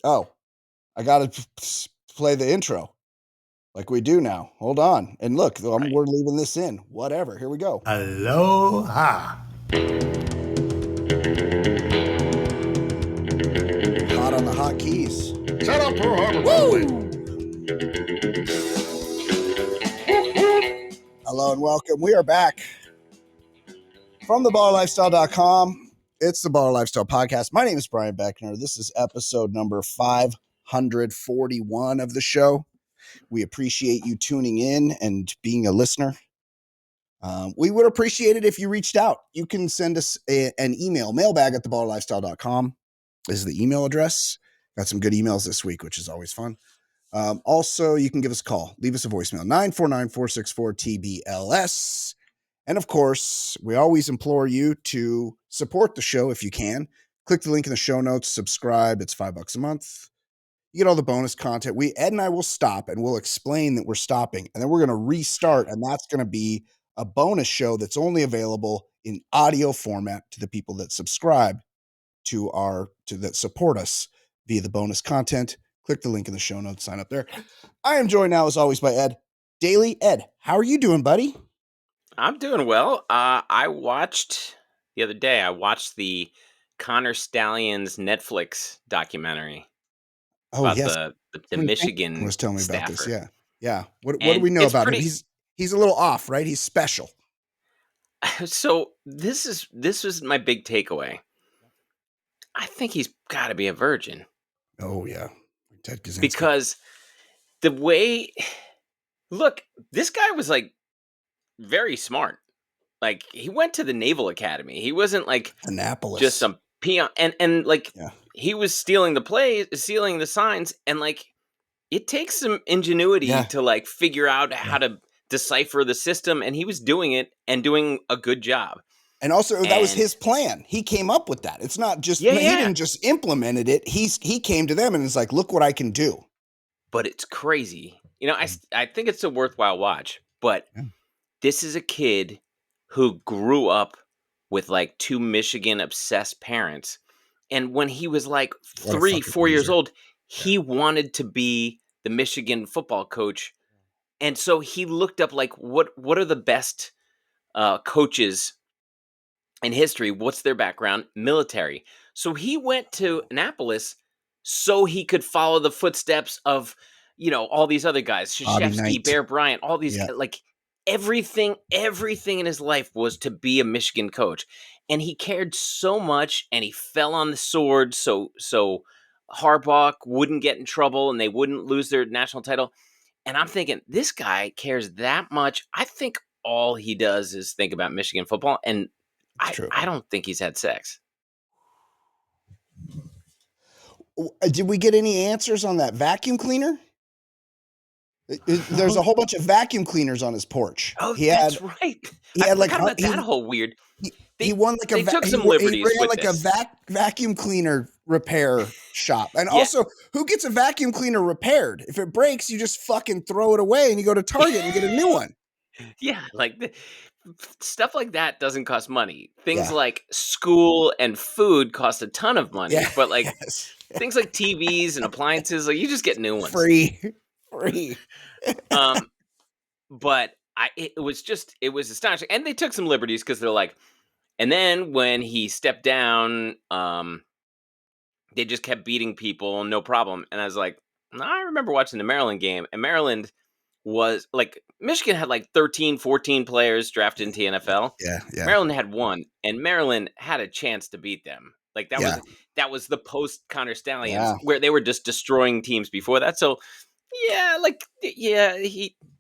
Oh, I got to play the intro like we do now. Hold on. And look, Right. we're leaving this in. Whatever. Here we go. Aloha. Hot on the hot keys. Set up Pearl Harbor. Woo! Hello and welcome. We are back from theballerlifestyle.com. It's the Baller Lifestyle Podcast. My name is Brian Beckner. This is episode number 541 of the show. We appreciate you tuning in and being a listener. We would appreciate it if you reached out. You can send us an email, mailbag at theballerlifestyle.com is the email address. Got some good emails this week, which is always fun. Also, you can give us a call. Leave us a voicemail, 949-464-TBLS. And of course, we always implore you to support the show if you can. Click the link in the show notes, subscribe. It's $5 a month. You get all the bonus content. Ed and I will stop and we'll explain that we're stopping. And then we're going to restart. And that's going to be a bonus show that's only available in audio format to the people that subscribe that support us via the bonus content. Click the link in the show notes, sign up there. I am joined now, as always, by Ed Daily. Ed, how are you doing, buddy? I'm doing well. I watched the other day. I watched the Connor Stalions Netflix documentary about yes, the Michigan was telling me staffer. about this. Yeah. What do we know about him? He's a little off, right? He's special. So this was my big takeaway. I think he's got to be a virgin. Oh yeah, Ted Kaczynski. Because the way, look, this guy was like very smart. Like he went to the Naval Academy. He wasn't like Annapolis, just some peon, and like he was stealing the signs, and like it takes some ingenuity to like figure out how to decipher the system, and he was doing it and doing a good job. And also, that was his plan. He came up with that. It's not just he didn't just implemented it. He came to them and is like, "Look what I can do." But it's crazy, I think it's a worthwhile watch. But this is a kid who grew up with like two Michigan obsessed parents, and when he was like 3-4 years old, he wanted to be the Michigan football coach, and so he looked up like what are the best coaches in history, what's their background? Military. So he went to Annapolis so he could follow the footsteps of, all these other guys, Krzyzewski, Bear Bryant, all these, like everything in his life was to be a Michigan coach. And he cared so much, and he fell on the sword so Harbaugh wouldn't get in trouble and they wouldn't lose their national title. And I'm thinking, this guy cares that much. I think all he does is think about Michigan football, and I don't think he's had sex. Did we get any answers on that vacuum cleaner? There's a whole bunch of vacuum cleaners on his porch. Oh, that's right. He had like about that whole weird. He won like they took some liberties he ran with like this. a vacuum cleaner repair shop. And also, who gets a vacuum cleaner repaired? If it breaks, you just fucking throw it away and you go to Target and get a new one. Yeah, like stuff like that doesn't cost money. Things like school and food cost a ton of money, but like things like TVs and appliances, like you just get new ones. Free. But it was astonishing. And they took some liberties because they're like, and then when he stepped down, they just kept beating people, no problem. And I was like, I remember watching the Maryland game, and Maryland was like, Michigan had like 13, 14 players drafted into the NFL. Yeah. Maryland had one, and Maryland had a chance to beat them. Like that was the post Connor Stalions where they were just destroying teams before that. So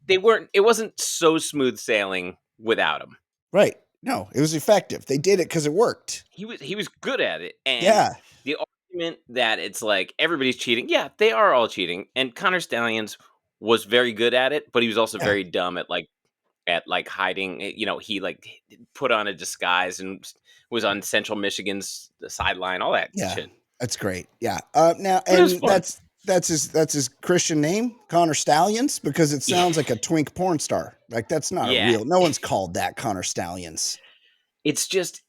it wasn't so smooth sailing without him. Right. No, it was effective. They did it because it worked. He was good at it. And the argument that it's like everybody's cheating. Yeah, they are all cheating. And Connor Stalions was very good at it, but he was also very dumb at hiding. He like put on a disguise and was on Central Michigan's sideline, all that shit. That's great. Yeah. Now, and that's his Christian name, Connor Stalions, because it sounds like a twink porn star. Like that's not a real. No one's called that Connor Stalions. It's just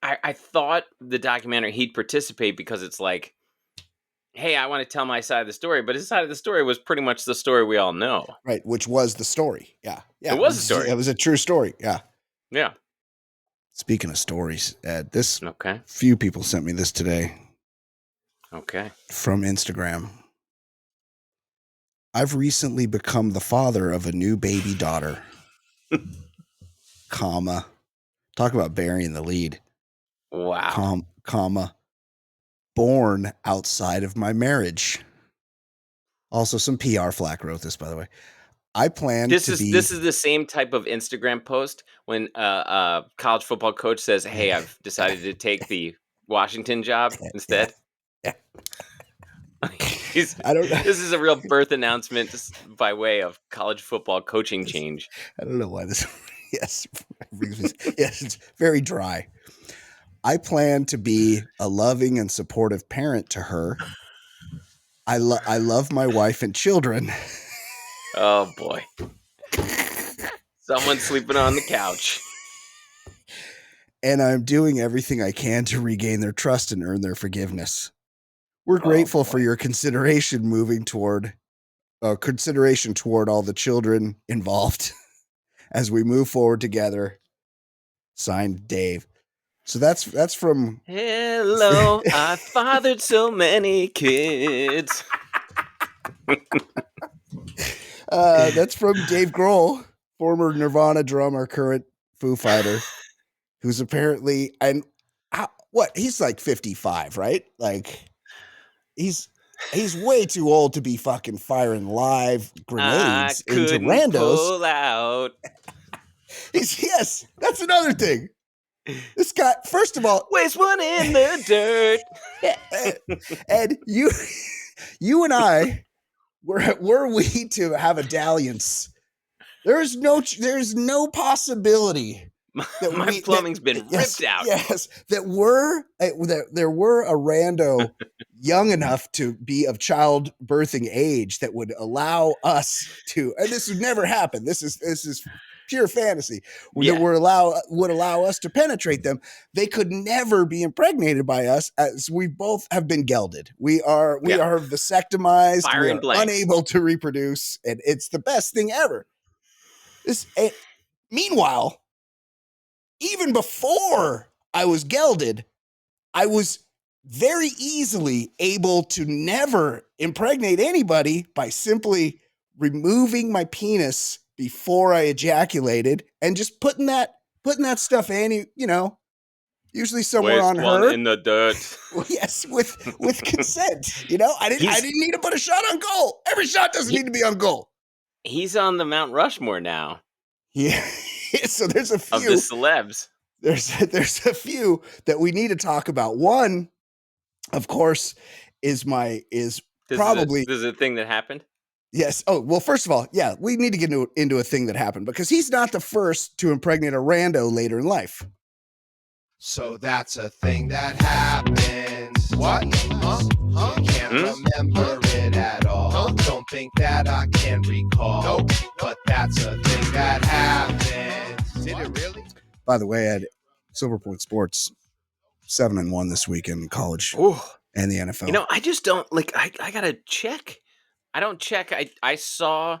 I thought the documentary he'd participate because it's like hey, I want to tell my side of the story, but his side of the story was pretty much the story we all know. Right, which was the story. Yeah. It was a story. It was a true story. Yeah. Yeah. Speaking of stories, Ed, this Okay. few people sent me this today. Okay. From Instagram. I've recently become the father of a new baby daughter. Comma. Talk about burying the lead. Wow. Comma. Born outside of my marriage. Also, some PR flack wrote this, by the way. I plan This to is be. this is the same type of Instagram post when a college football coach says, "Hey, I've decided to take the Washington job instead." Yeah. This is a real birth announcement by way of college football coaching change. I don't know why this. Yes. Yes, it's very dry. I plan to be a loving and supportive parent to her. I love my wife and children. Oh boy. Someone's sleeping on the couch. And I'm doing everything I can to regain their trust and earn their forgiveness. We're grateful for your consideration toward all the children involved as we move forward together. Signed, Dave. So that's from. Hello, I fathered so many kids. That's from Dave Grohl, former Nirvana drummer, current Foo Fighter, who's apparently he's like 55, right? Like he's way too old to be fucking firing live grenades into randos. Pull out. Yes, that's another thing. This guy, first of all, waste one in the dirt. Ed, you and I, were we to have a dalliance, there's no possibility that my plumbing's been ripped out. Yes, that there were a rando young enough to be of childbirthing age that would allow us to, and this would never happen. This is pure fantasy. That would allow us to penetrate them. They could never be impregnated by us, as we both have been gelded. We are vasectomized. We are unable to reproduce, and it's the best thing ever. Meanwhile, even before I was gelded, I was very easily able to never impregnate anybody by simply removing my penis before I ejaculated and just putting that stuff in, usually somewhere on her in the dirt. Yes, with consent. I didn't need to put a shot on goal. Every shot doesn't need to be on goal. He's on the Mount Rushmore now. Yeah. So there's a few of the celebs. There's a few that we need to talk about. One, of course, is probably this is a thing that happened. Yes. Oh, well, first of all, yeah, we need to get into a thing that happened because he's not the first to impregnate a rando later in life. So that's a thing that happens. What? Huh? Can't remember it at all. Don't think that I can recall. Nope. But that's a thing that happens. Did it really? By the way, Ed, Silver Point Sports 7-1 this weekend in college and the NFL. I just don't I gotta check. I don't check. I saw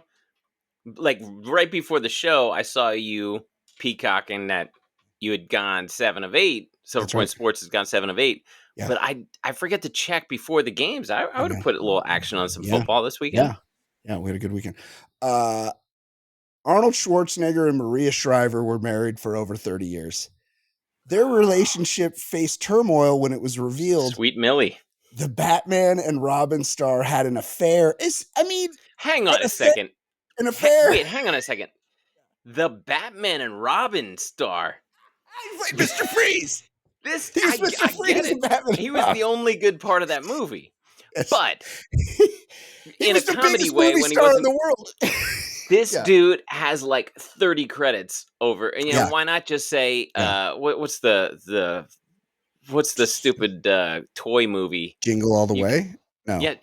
right before the show, I saw you peacocking that you had gone 7 of 8. Silver Point Sports has gone 7 of 8. Yeah. But I forget to check before the games. I would have put a little action on some football this weekend. Yeah, we had a good weekend. Arnold Schwarzenegger and Maria Shriver were married for over 30 years. Their relationship faced turmoil when it was revealed. Sweet Millie. The Batman and Robin star had an affair. Hang on a second. An affair? Hang on a second. The Batman and Robin star. I played Mr. Freeze. I get it. He was the only good part of that movie. Yes. But in a comedy way, when he was in the world. This dude has 30 credits over, and why not just say what's the stupid toy movie? Jingle All the Way? No.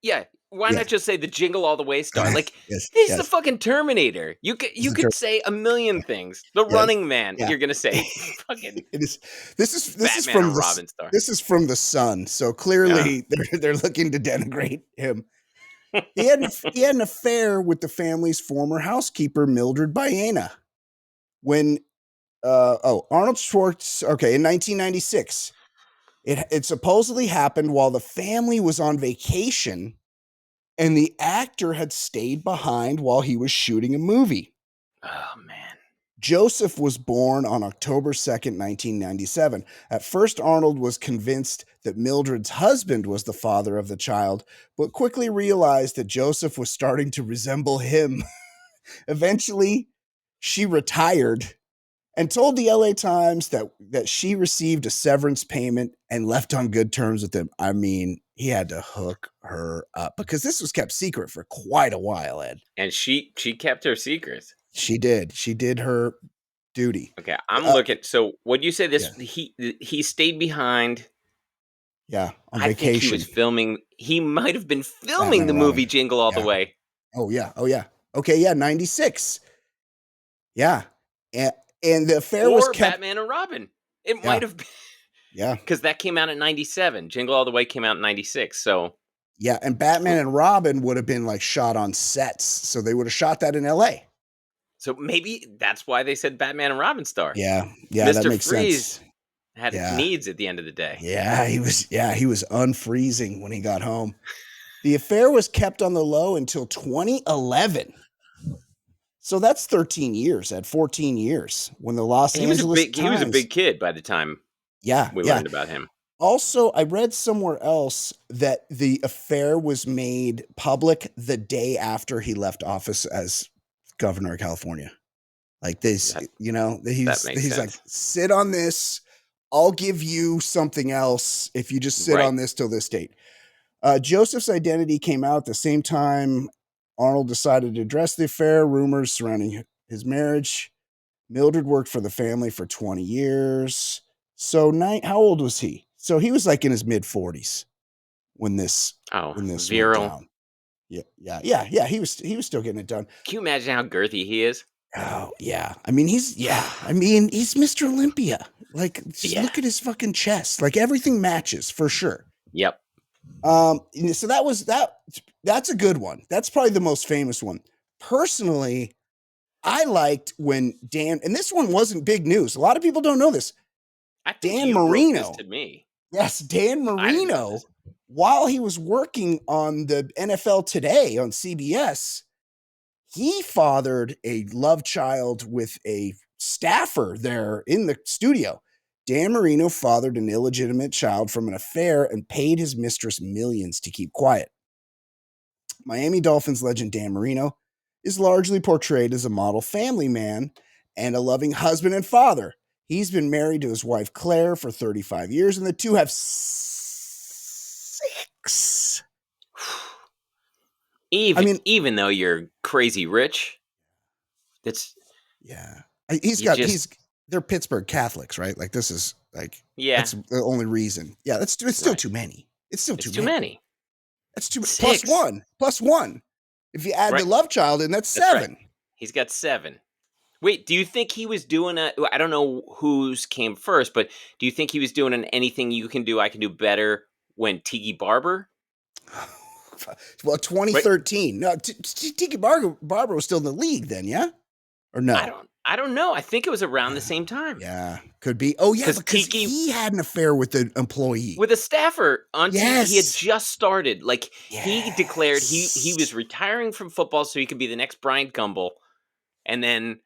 Yeah. Why Yeah. not just say the Jingle All the Way star? Like, Yes, he's the yes. fucking Terminator. You the could say a million things. The Yes, Running Man. yeah. You're gonna say fucking It is. This is Batman from or Robin star. This is from the Sun. So clearly, they're looking to denigrate him. He had an affair with the family's former housekeeper, Mildred Baena. When Arnold Schwartz. Okay, in 1996, it supposedly happened while the family was on vacation, and the actor had stayed behind while he was shooting a movie. Oh man. Joseph was born on October 2nd, 1997. At first, Arnold was convinced that Mildred's husband was the father of the child, but quickly realized that Joseph was starting to resemble him. Eventually, she retired and told the LA Times that she received a severance payment and left on good terms with him. I mean, he had to hook her up because this was kept secret for quite a while, Ed. And she kept her secrets. She did. She did her duty. Okay, I'm looking. So, what you say? This Yeah. he stayed behind. Yeah, on I vacation. think he was filming. He might have been filming Batman the and movie Robin. Jingle All the Yeah. Way. Oh yeah. Okay, yeah, 96. Yeah. And the affair was Or kept. Batman and Robin. It Yeah. might have been. Yeah. Because that came out in 97. Jingle All the Way came out in 96. So Yeah, and Batman and Robin would have been like shot on sets, so they would have shot that in LA. so maybe that's why they said Batman and Robin star. Yeah, that Mr. makes Freeze sense. had Yeah. needs at the end of the day. Yeah, he was unfreezing when he got home. The affair was kept on the low until 2011. So that's 13 years, at 14 years when the Los And he was Angeles he was a Times- big kid by the time we learned about him. Also, I read somewhere else that the affair was made public the day after he left office as governor of California. Like this, he's like, sit on this. I'll give you something else if you just sit on this till this date. Joseph's identity came out at the same time Arnold decided to address the affair, rumors surrounding his marriage. Mildred worked for the family for 20 years. So how old was he? So he was like in his mid 40s when this went down. Yeah. He was still getting it done. Can you imagine how girthy he is? Oh yeah. I mean, he's Mr. Olympia. Like, just look at his fucking chest. Like everything matches for sure. Yep. So that's a good one. That's probably the most famous one. Personally, I liked when Dan, and this one wasn't big news. A lot of people don't know this. I think Dan you Marino. wrote this to me. Yes, Dan Marino, while he was working on the NFL Today on CBS, he fathered a love child with a staffer there in the studio. Dan Marino fathered an illegitimate child from an affair and paid his mistress millions to keep quiet. Miami Dolphins legend Dan Marino is largely portrayed as a model family man and a loving husband and father. He's been married to his wife Claire for 35 years, and the two have 6. Even though you're crazy rich, they're Pittsburgh Catholics, right? Like this is like that's the only reason. Yeah, it's still too many. It's still too many. That's too many. Plus one. If you add the Lovechild in, that's 7. Right. He's got 7. Wait, do you think he was doing I don't know whose came first, but do you think he was doing an anything you can do, I can do better when Tiki Barber? Well, 2013. Right? No, Tiki Barber was still in the league then, yeah? Or no? I don't know. I think it was around the same time. Yeah, could be. Oh, yeah, because Tiki, he had an affair with an employee. With a staffer on TV. He had just started. Like, he declared he was retiring from football so he could be the next Bryant Gumbel. And then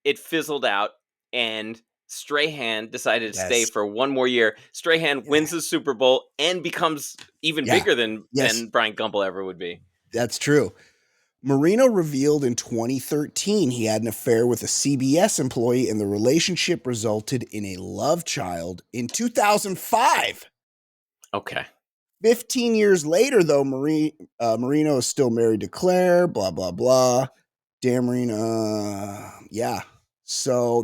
it fizzled out, and Strahan decided to stay for one more year. Strahan wins the Super Bowl and becomes even bigger than Bryant Gumbel ever would be. That's true. Marino revealed in 2013 he had an affair with a CBS employee, and the relationship resulted in a love child in 2005. Okay. 15 years later, though, Marino is still married to Claire, blah, blah, blah. Dan Marino, yeah. So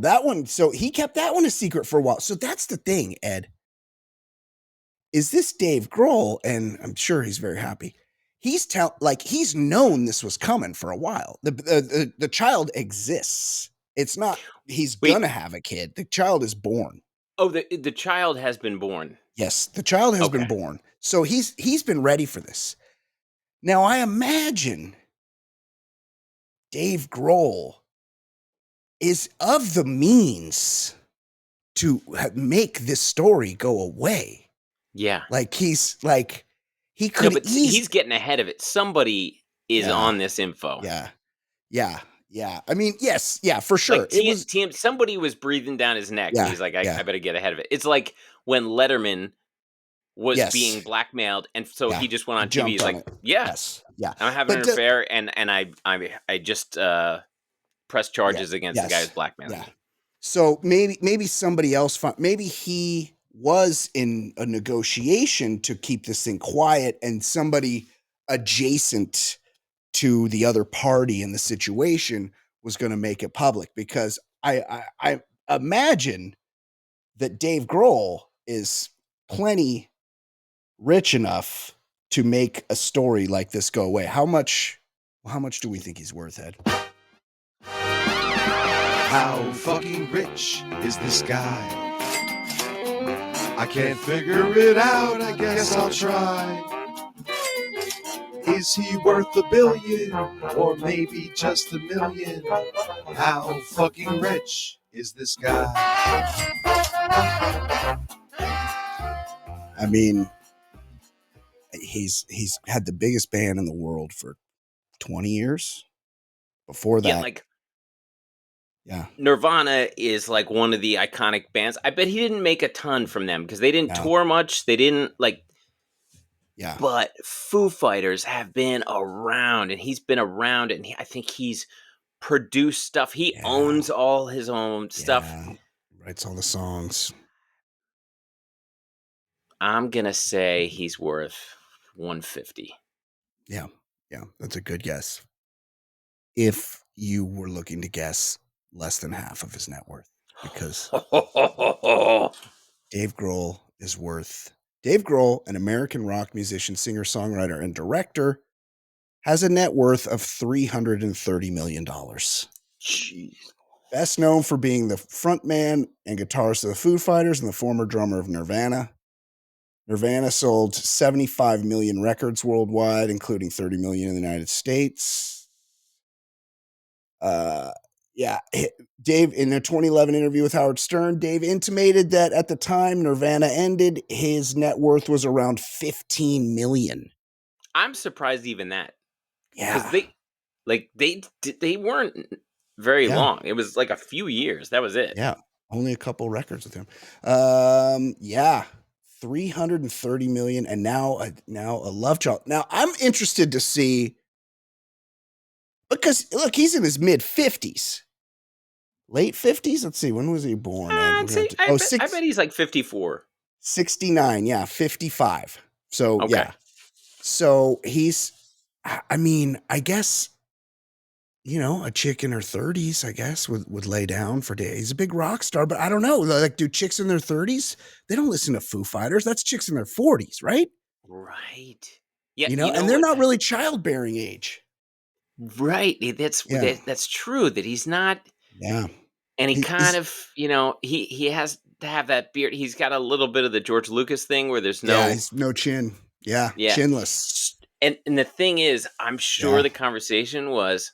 he kept that one a secret for a while. So that's the thing, Ed. Is this Dave Grohl, and I'm sure he's very happy, he's he's known this was coming for a while. The child exists. It's not he's Wait. gonna have a kid. The child is born. Oh, the child has been born. Yes, the child has been Okay. born. So he's been ready for this. Now I imagine Dave Grohl is of the means to make this story go away. Yeah. Like he No, could but he's getting ahead of it. Somebody is on this info. Yeah. I mean, yes, for sure. Like somebody was breathing down his neck. And he's like, I better get ahead of it. It's like when Letterman was being blackmailed, and so he just went on TV. He's like, I'm having an affair, and I just pressed charges against the guy who's blackmailing me. So maybe somebody else maybe he was in a negotiation to keep this thing quiet, and somebody adjacent to the other party in the situation was going to make it public, because I imagine that Dave Grohl is plenty rich enough to make a story like this go away. How much do we think he's worth, Ed? How fucking rich is this guy? I can't figure it out, I guess I'll try. Is he worth $1 billion, or maybe just $1 million? How fucking rich is this guy? I mean, he's had the biggest band in the world for 20 years. Before that, Nirvana is like one of the iconic bands. I bet he didn't make a ton from them because they didn't tour much. They didn't but Foo Fighters have been around, and he's been around, and I think he's produced stuff. He owns all his own stuff. Writes all the songs. I'm going to say he's worth 150. Yeah, that's a good guess. If you were looking to guess less than half of his net worth, because Dave Grohl, an American rock musician, singer, songwriter, and director, has a net worth of $330 million. Jeez. Best known for being the frontman and guitarist of the Foo Fighters and the former drummer of Nirvana. Nirvana sold 75 million records worldwide, including 30 million in the United States. Dave, in a 2011 interview with Howard Stern, Dave intimated that at the time Nirvana ended, his net worth was around 15 million. I'm surprised even that. Yeah. Because they weren't very long. It was like a few years. That was it. Yeah. Only a couple records with him. 330 million, and now a Lovechild. Now I'm interested to see, because look, he's in his mid 50s, late 50s. Let's see, when was he born? I bet he's like 54, 69. 55. So so he's, I mean, I guess, a chick in her 30s, I guess, would lay down for days. He's a big rock star, but I don't know. Like, do chicks in their 30s, they don't listen to Foo Fighters. That's chicks in their 40s, right? Right. Yeah. And they're not really childbearing age. Right. That's true, that he's not. Yeah. And he kind of, he has to have that beard. He's got a little bit of the George Lucas thing where there's he's no chin. Yeah. Chinless. And the thing is, I'm sure the conversation was,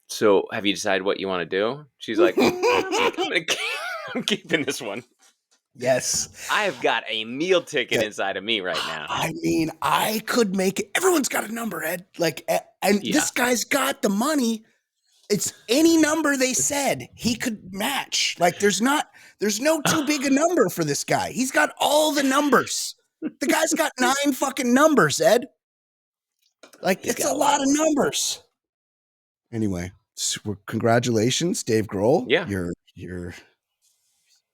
so have you decided what you want to do? She's like, I'm keeping this one. Yes. I've got a meal ticket inside of me right now. I mean, I could make it. Everyone's got a number, Ed. This guy's got the money. It's any number they said he could match. Like, there's no too big a number for this guy. He's got all the numbers. The guy's got 9 fucking numbers, Ed. Like, it's a lot of numbers. Anyway, congratulations, Dave Grohl. Yeah. Your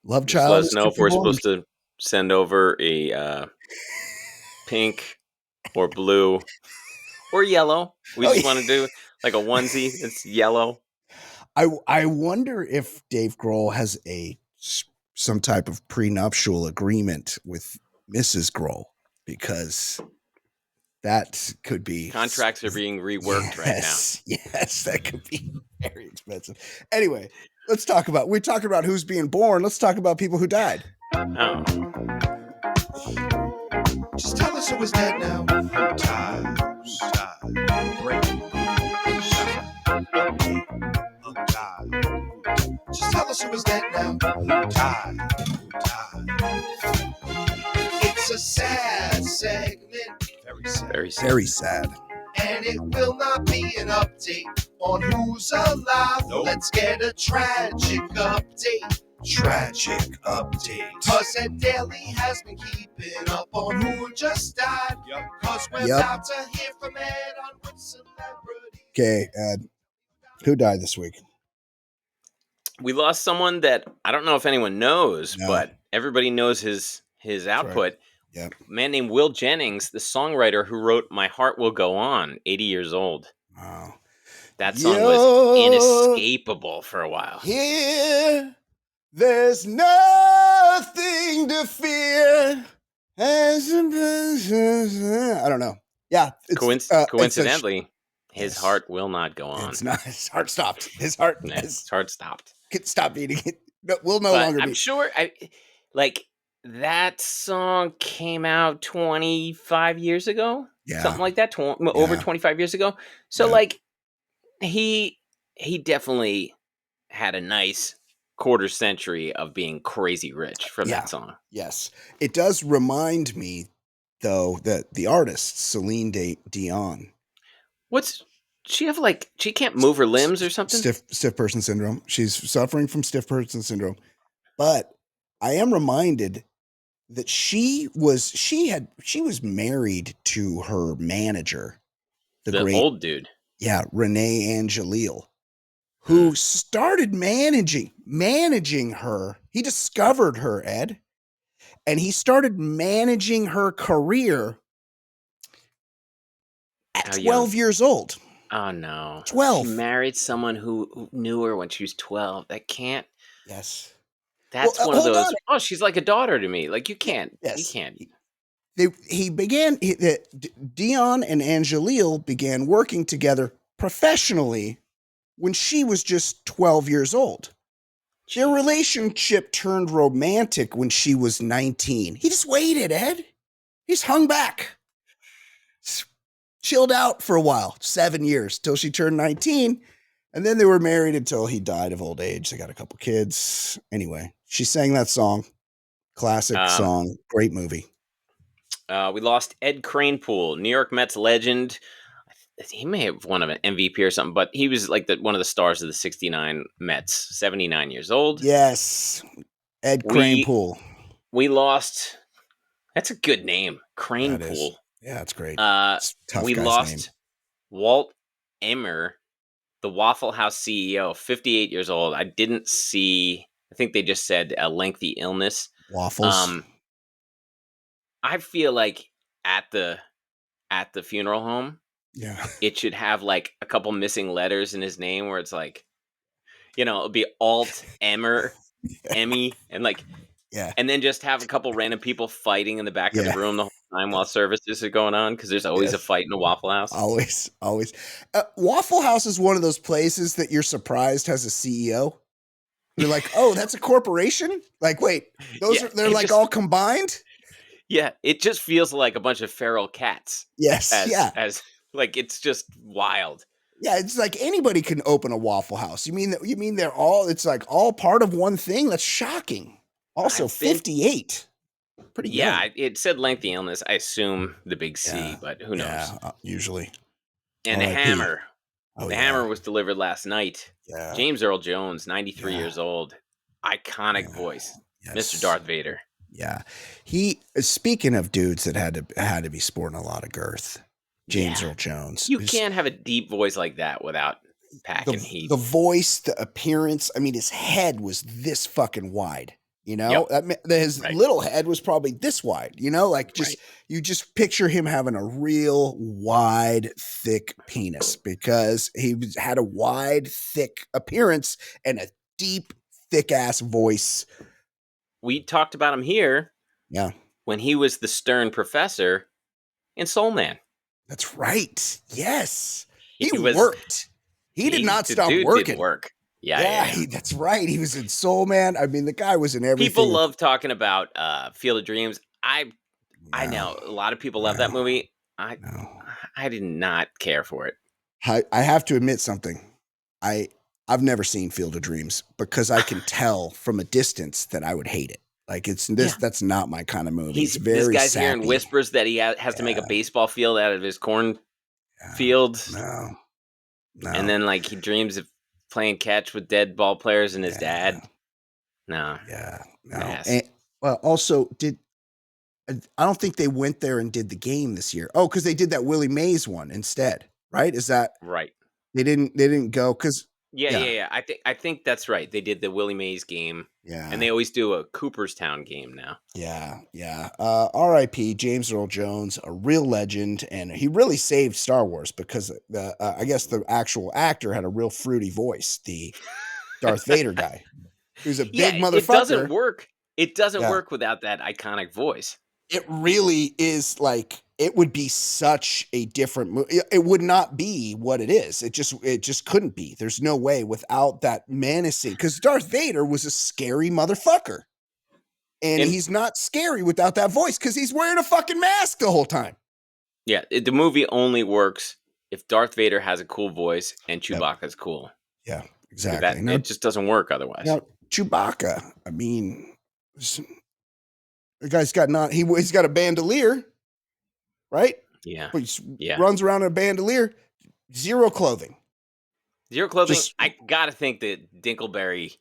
Lovechild. Just let us know if we're supposed to send over a pink or blue or yellow. We just want to do like a onesie that's yellow. I wonder if Dave Grohl has some type of prenuptial agreement with Mrs. Grohl, because That could be Contracts are being reworked right now. Yes, that could be very expensive. Anyway, we're talking about who's being born. Let's talk about people who died. Oh, Just tell us who is dead now. Who died? Who died? Breaking news. Update. Who died? Just tell us who is dead now. Who died? Who died? It's a sad segment. Very sad. very sad. Very sad. And it will not be an update on who's alive. Nope. Let's get a tragic update. Tragic update. Cause Ed Daly has been keeping up on who just died. Cause we're Yep. about to hear from Ed on which celebrity. Okay, Ed. Who died this week? We lost someone that I don't know if anyone knows, No. but everybody knows his output. Yep. A man named Will Jennings, the songwriter who wrote "My Heart Will Go On," 80 years old. Wow. That song was inescapable for a while. Here, there's nothing to fear. I don't know. Yeah. Coincidentally, his yes. heart will not go on. It's not. His heart stopped. His heart His heart stopped. could stop beating it. No, will no But longer I'm be. sure that song came out 25 years ago. Yeah. Something like that. Over 25 years ago. So Yeah. he definitely had a nice quarter century of being crazy rich from Yeah. that song. Yes. It does remind me, though, that the artist, Celine Dion, She have she can't move her limbs or something? stiff person syndrome. She's suffering from stiff person syndrome. But I am reminded that she was married to her manager, The great old dude. Renee Angelil, who started managing her. He discovered her, Ed, and he started managing her career at How 12 years old. Oh no. 12. She married someone who knew her when she was 12. That can't. Yes. That's Well, one of hold those. on. Oh, she's like a daughter to me. Like you can't. You Yes. can't. Deion and Angelil began working together professionally when she was just 12 years old. Their relationship turned romantic when she was 19. He just waited, Ed. He's hung back. Chilled out for a while, 7 years, till she turned 19. And then they were married until he died of old age. They got a couple kids. Anyway, she sang that song. Classic song. Great movie. We lost Ed Kranepool, New York Mets legend. He may have won an MVP or something, but he was like one of the stars of the 69 Mets, 79 years old. Yes. Ed Kranepool. We lost. That's a good name. Kranepool. Yeah, it's great. It's tough we guy's lost name. Walt Emmer, the Waffle House CEO, 58 years old. I didn't see. I think they just said a lengthy illness. Waffles. I feel like at the funeral home, yeah. it should have like a couple missing letters in his name, where it's like, it'll be Alt Emmer, Emmy, and and then just have a couple random people fighting in the back of the room the whole time while services are going on, because there's always a fight in a Waffle House. Always. Waffle House is one of those places that you're surprised has a CEO. You're like, oh, that's a corporation? Like, wait, they're like all combined? Yeah, it just feels like a bunch of feral cats. Yes, as like it's just wild. Yeah, it's like anybody can open a Waffle House. You mean they're all? It's like all part of one thing. That's shocking. Also, 58. Pretty young. Yeah, it said lengthy illness. I assume the big C, but who knows? Yeah, usually. And the hammer. The hammer was delivered last night. Yeah. James Earl Jones, 93 years old. Iconic voice. Yes. Mr. Darth Vader. Yeah. Speaking of dudes that had to be sporting a lot of girth, James Earl Jones. You can't have a deep voice like that without packing heat. The voice, the appearance. I mean, his head was this fucking wide. His little head was probably this wide. You just picture him having a real wide, thick penis, because he had a wide, thick appearance and a deep, thick ass voice. We talked about him here. Yeah. When he was the stern professor in Soul Man. That's right. Yes. He He was worked. He did not the stop dude working. did work. Yeah. That's right. He was in Soul Man. I mean, the guy was in everything. People love talking about Field of Dreams. I No, know a lot of people love that movie. I did not care for it. I have to admit something. I've never seen Field of Dreams because I can tell from a distance that I would hate it. Like that's not my kind of movie. It's very this guy's sappy. hearing whispers that he has to make a baseball field out of his corn fields. No. And then like he dreams of playing catch with dead ball players and his dad. No. Yeah. No. Yes. And, well, also I don't think they went there and did the game this year. Oh, because they did that Willie Mays one instead, right? Is that right? They didn't go because yeah. I think that's right. They did the Willie Mays game. Yeah. And they always do a Cooperstown game now. Yeah. R.I.P. James Earl Jones, a real legend, and he really saved Star Wars because I guess the actual actor had a real fruity voice, the Darth Vader guy, who's a big motherfucker. It doesn't work. It doesn't work without that iconic voice. It really is like it would be such a different movie. It would not be what it is. It just couldn't be. There's no way without that menacing. Because Darth Vader was a scary motherfucker, and he's not scary without that voice because he's wearing a fucking mask the whole time. Yeah, the movie only works if Darth Vader has a cool voice and Chewbacca's cool. Yeah, exactly. It just doesn't work otherwise. Now, Chewbacca, I mean, the guy's got he's got a bandolier, right? Yeah. But he runs around in a bandolier, zero clothing. I gotta think that Dinkleberry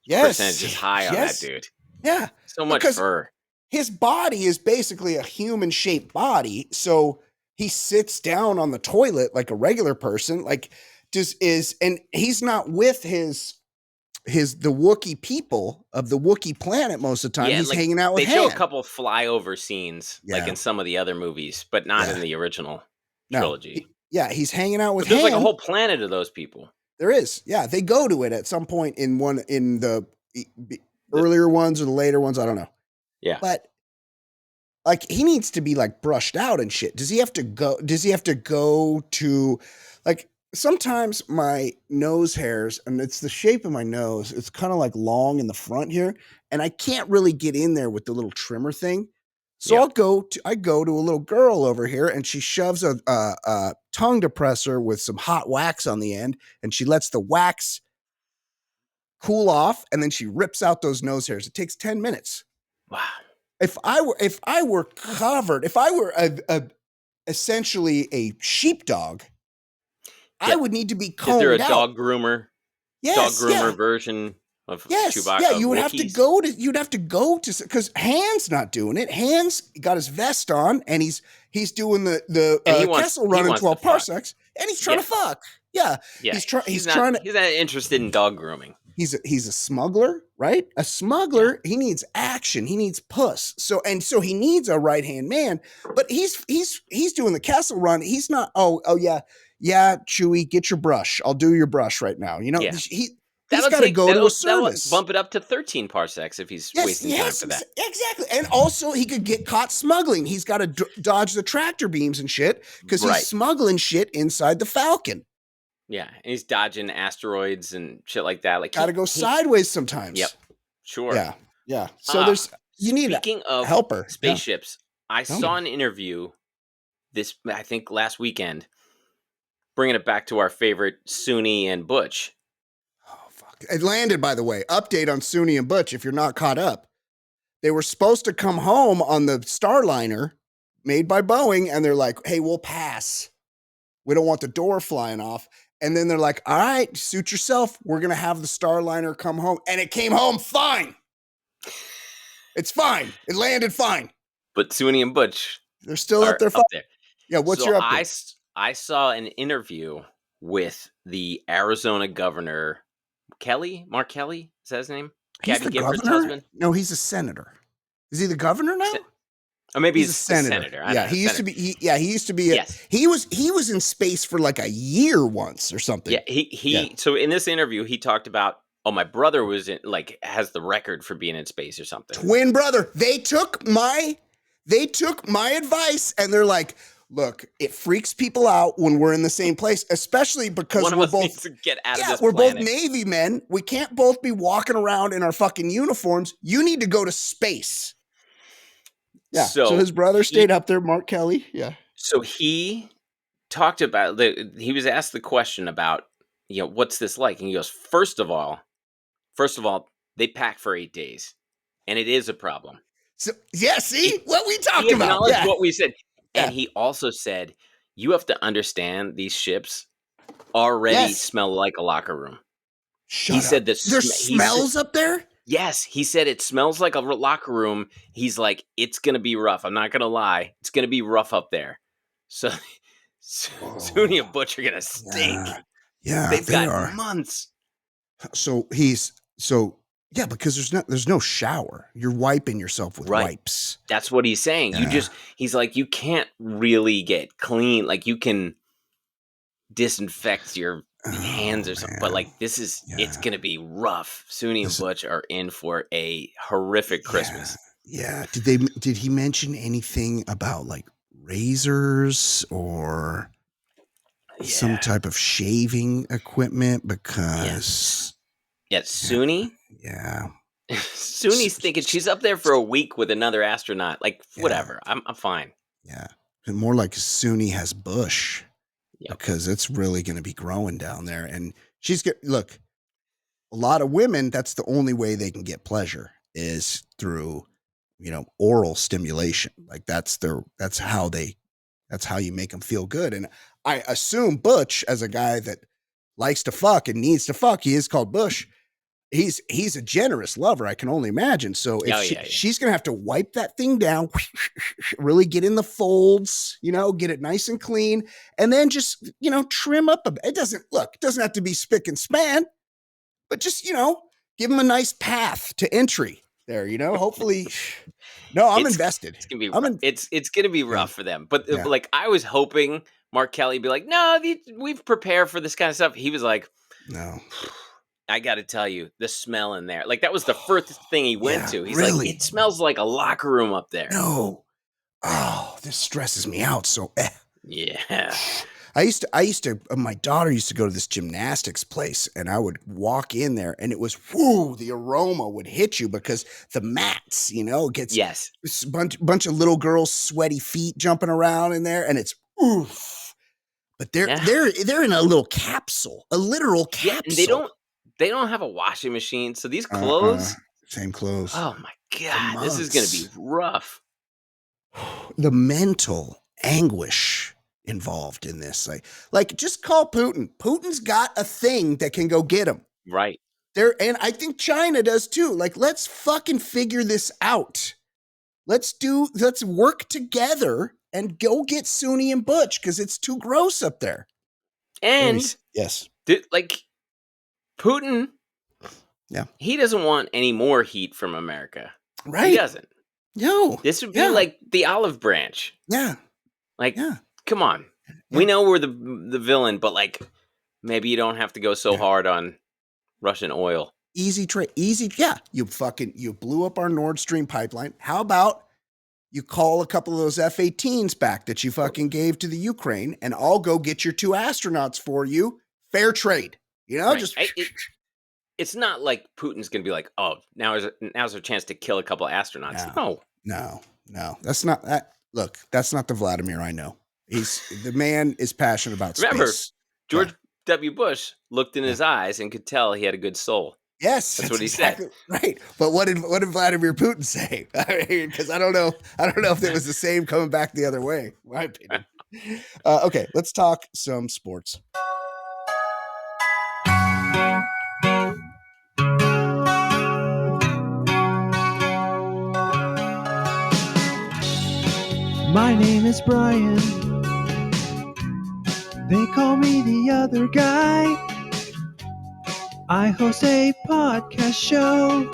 percentage is high on that dude. Yeah. So much fur. His body is basically a human-shaped body, so he sits down on the toilet like a regular person, and he's not with the Wookiee people of the Wookiee planet most of the time. He's hanging out with They Han. show a couple flyover scenes, like in some of the other movies, but not in the original trilogy. He's hanging out with there's Han. Like a whole planet of those people. There is. Yeah, they go to it at some point in the earlier ones or the later ones. I don't know. Yeah. But like he needs to be like brushed out and shit. Does he have to go to like sometimes my nose hairs, and it's the shape of my nose, it's kind of like long in the front here, and I can't really get in there with the little trimmer thing. So I go to a little girl over here, and she shoves a tongue depressor with some hot wax on the end, and she lets the wax cool off, and then she rips out those nose hairs. It takes 10 minutes. Wow. If I were essentially a sheepdog, I would need to be combed out. Is there a dog groomer? Yes, dog groomer version of Chewbacca? Yeah, you'd have to go to because Han's not doing it. Han's got his vest on and he's doing the Kessel Run in 12 parsecs, and he's trying to fuck. Yeah. He's not interested in dog grooming. He's a smuggler, right? A smuggler. He needs action. He needs puss. So he needs a right hand man. But he's doing the Kessel Run. He's not. Oh yeah, Chewie, get your brush. I'll do your brush right now. You know, he's got to go to a service. Bump it up to 13 parsecs if he's wasting time for that. Exactly. And also, he could get caught smuggling. He's got to dodge the tractor beams and shit because he's smuggling shit inside the Falcon. Yeah, and he's dodging asteroids and shit like that. Like, got to go sideways sometimes. Yep, sure. Yeah. So you need a helper. Spaceships, I saw an interview I think last weekend, bringing it back to our favorite Suni and Butch. Oh, fuck. It landed, by the way. Update on Suni and Butch, if you're not caught up. They were supposed to come home on the Starliner made by Boeing, and they're like, hey, we'll pass. We don't want the door flying off. And then they're like, all right, suit yourself. We're going to have the Starliner come home. And it came home fine. It's fine. It landed fine. But Suni and Butch, they're still up there. Yeah, what's your update? I saw an interview with the Arizona governor, Mark Kelly, is that his name? He's the governor? Husband? No, he's a senator. Is he the governor now? Or maybe he's a senator. He used to be. He used to be. Yes. He was in space for like a year once or something. Yeah. So in this interview, he talked about, my brother has the record for being in space or something. Twin brother. They took my advice and they're like, Look, it freaks people out when we're in the same place, especially because One of we're us both needs to get out of this we're planet. both Navy men. We can't both be walking around in our fucking uniforms. You need to go to space. Yeah. So his brother stayed up there, Mark Kelly. Yeah. So he talked about he was asked the question about, what's this like? And he goes, first of all, they pack for 8 days, and it is a problem. So see what we talked He about. acknowledged what we said. Yeah. And he also said, you have to understand these ships already smell like a locker room. Shut he up. said There's smells up there? Yes. He said it smells like a locker room. He's like, it's going to be rough. I'm not going to lie. It's going to be rough up there. So Suni and Butch are going to stink. Yeah, They've got months. So because there's no shower. You're wiping yourself with wipes. That's what he's saying. Yeah. He's like, you can't really get clean. Like, you can disinfect your hands or something, but like, it's going to be rough. Suni and Butch are in for a horrific Christmas. Yeah. Did he mention anything about like razors or some type of shaving equipment? Because Suni. Yeah. Suni's thinking she's up there for a week with another astronaut. Like, whatever. I'm fine. Yeah. And more like Suni has bush because it's really going to be growing down there. And look, a lot of women, that's the only way they can get pleasure is through, oral stimulation. Like that's how you make them feel good. And I assume Butch, as a guy that likes to fuck and needs to fuck, he is called Bush. He's a generous lover, I can only imagine. So if she's going to have to wipe that thing down, really get in the folds, get it nice and clean, and then just, trim up a bit. It doesn't have to be spick and span, but just, give him a nice path to entry there, hopefully. No, I'm invested. It's going to be it's going to be rough for them. But like, I was hoping Mark Kelly would be like, no, we've prepared for this kind of stuff. He was like, no. I got to tell you, the smell in there. Like, that was the first thing he went to. He's like, it smells like a locker room up there. No. Oh, this stresses me out. So, Yeah. I used to, my daughter used to go to this gymnastics place, and I would walk in there, and it was, the aroma would hit you because the mats, gets a bunch of little girls' sweaty feet jumping around in there, and it's, oof. But they're in a little capsule, a literal capsule. Yeah, and they don't have a washing machine. So these clothes. Same clothes. Oh my God. This is going to be rough. The mental anguish involved in this. Like just call Putin. Putin's got a thing that can go get him. Right. And I think China does too. Like, let's fucking figure this out. Let's work together and go get Suni and Butch because it's too gross up there. And like Putin, he doesn't want any more heat from America. Right. He doesn't. No. This would be like the olive branch. Yeah. Like, come on. We know we're the villain, but like, maybe you don't have to go so hard on Russian oil. Easy trade. Easy. Yeah. You blew up our Nord Stream pipeline. How about you call a couple of those F-18s back that you fucking gave to the Ukraine, and I'll go get your 2 astronauts for you. Fair trade. It's not like Putin's going to be like, oh, now's a chance to kill a couple of astronauts. No. That's not that. Look, that's not the Vladimir I know. The man is passionate about space. Remember, George W. Bush looked in his eyes and could tell he had a good soul. Yes, that's what he said. Right. But what did Vladimir Putin say? Because I don't know if it was the same coming back the other way. In my opinion. Okay, let's talk some sports. My name is Brian. They call me the other guy. I host a podcast show.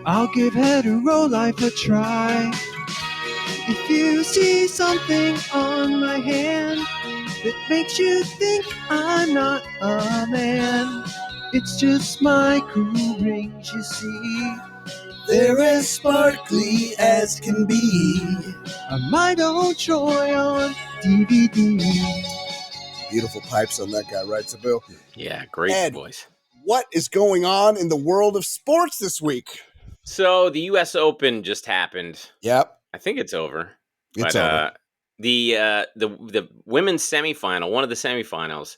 I'll give hetero life a try. If you see something on my hand that makes you think I'm not a man, it's just my cool rings, you see. They're as sparkly as can be. My own Troy on DVD. Beautiful pipes on that guy, right, Bill? Yeah, great Ed, voice. what is going on in the world of sports this week? So the U.S. Open just happened. Yep. I think it's over. It's but, over. The women's semifinal, one of the semifinals,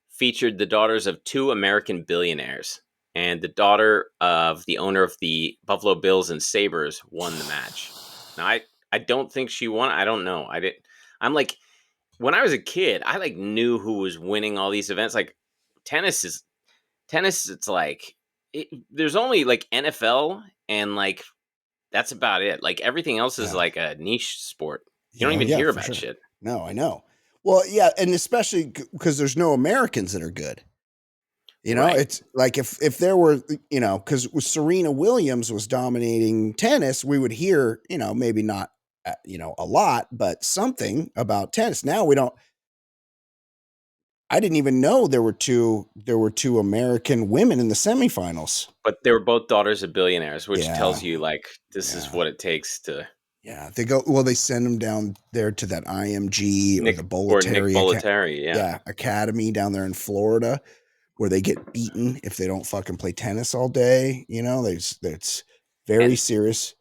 featured the daughters of two American billionaires, and the daughter of the owner of the Buffalo Bills and Sabres won the match. Now, I don't think she won. I don't know. I'm like, when I was a kid, I like knew who was winning all these events. Like tennis. It's like there's only like NFL and like that's about it. Like everything else is like a niche sport. You don't even hear about shit. No, I know. Well, yeah, and especially because there's no Americans that are good. You know, it's like if there were, because Serena Williams was dominating tennis, we would hear, maybe not, a lot, but something about tennis. Now we don't. I didn't even know there were two American women in the semifinals. But they were both daughters of billionaires, which tells you like this is what it takes to. Yeah, they send them down there to that IMG or the Bolletary, Academy down there in Florida, where they get beaten if they don't fucking play tennis all day. It's very serious.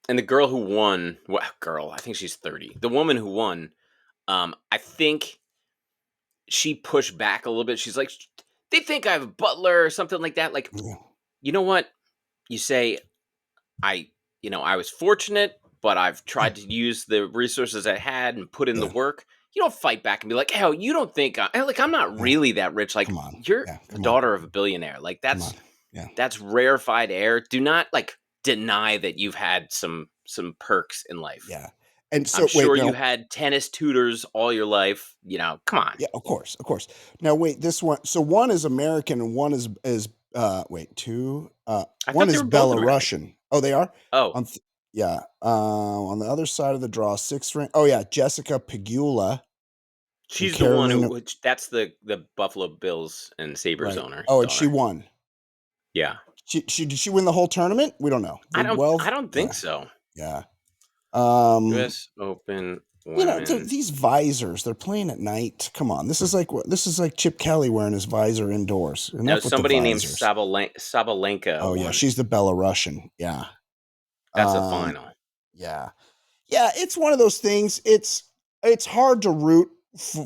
And the girl who won, I think she's 30. The woman who won, I think she pushed back a little bit. She's like, they think I have a butler or something like that. Like, you know what? You say, I was fortunate, but I've tried to use the resources I had and put in the work. You don't fight back and be like, hell, you don't think I'm not really that rich. Like, you're the daughter of a billionaire. Like, that's rarefied air. Do not like deny that you've had some perks in life. Yeah. And so I'm sure you had tennis tutors all your life. Come on. Yeah, of course. Now wait, this one. So one is American and one is two. One is Belarusian. Oh, they are. Oh, on the other side of the draw, sixth rank. Oh yeah, Jessica Pegula. She's the one who. That's the Buffalo Bills and Sabres owner. Oh, and she won. Yeah. Did she win the whole tournament? We don't know. I don't think so. Yeah. U.S. Open women. These visors, they're playing at night. Come on. This is like Chip Kelly wearing his visor indoors. No, somebody named Sabalenka. Oh, yeah. She's the Belarusian. Yeah. That's a final. Yeah. Yeah. It's one of those things. It's hard to root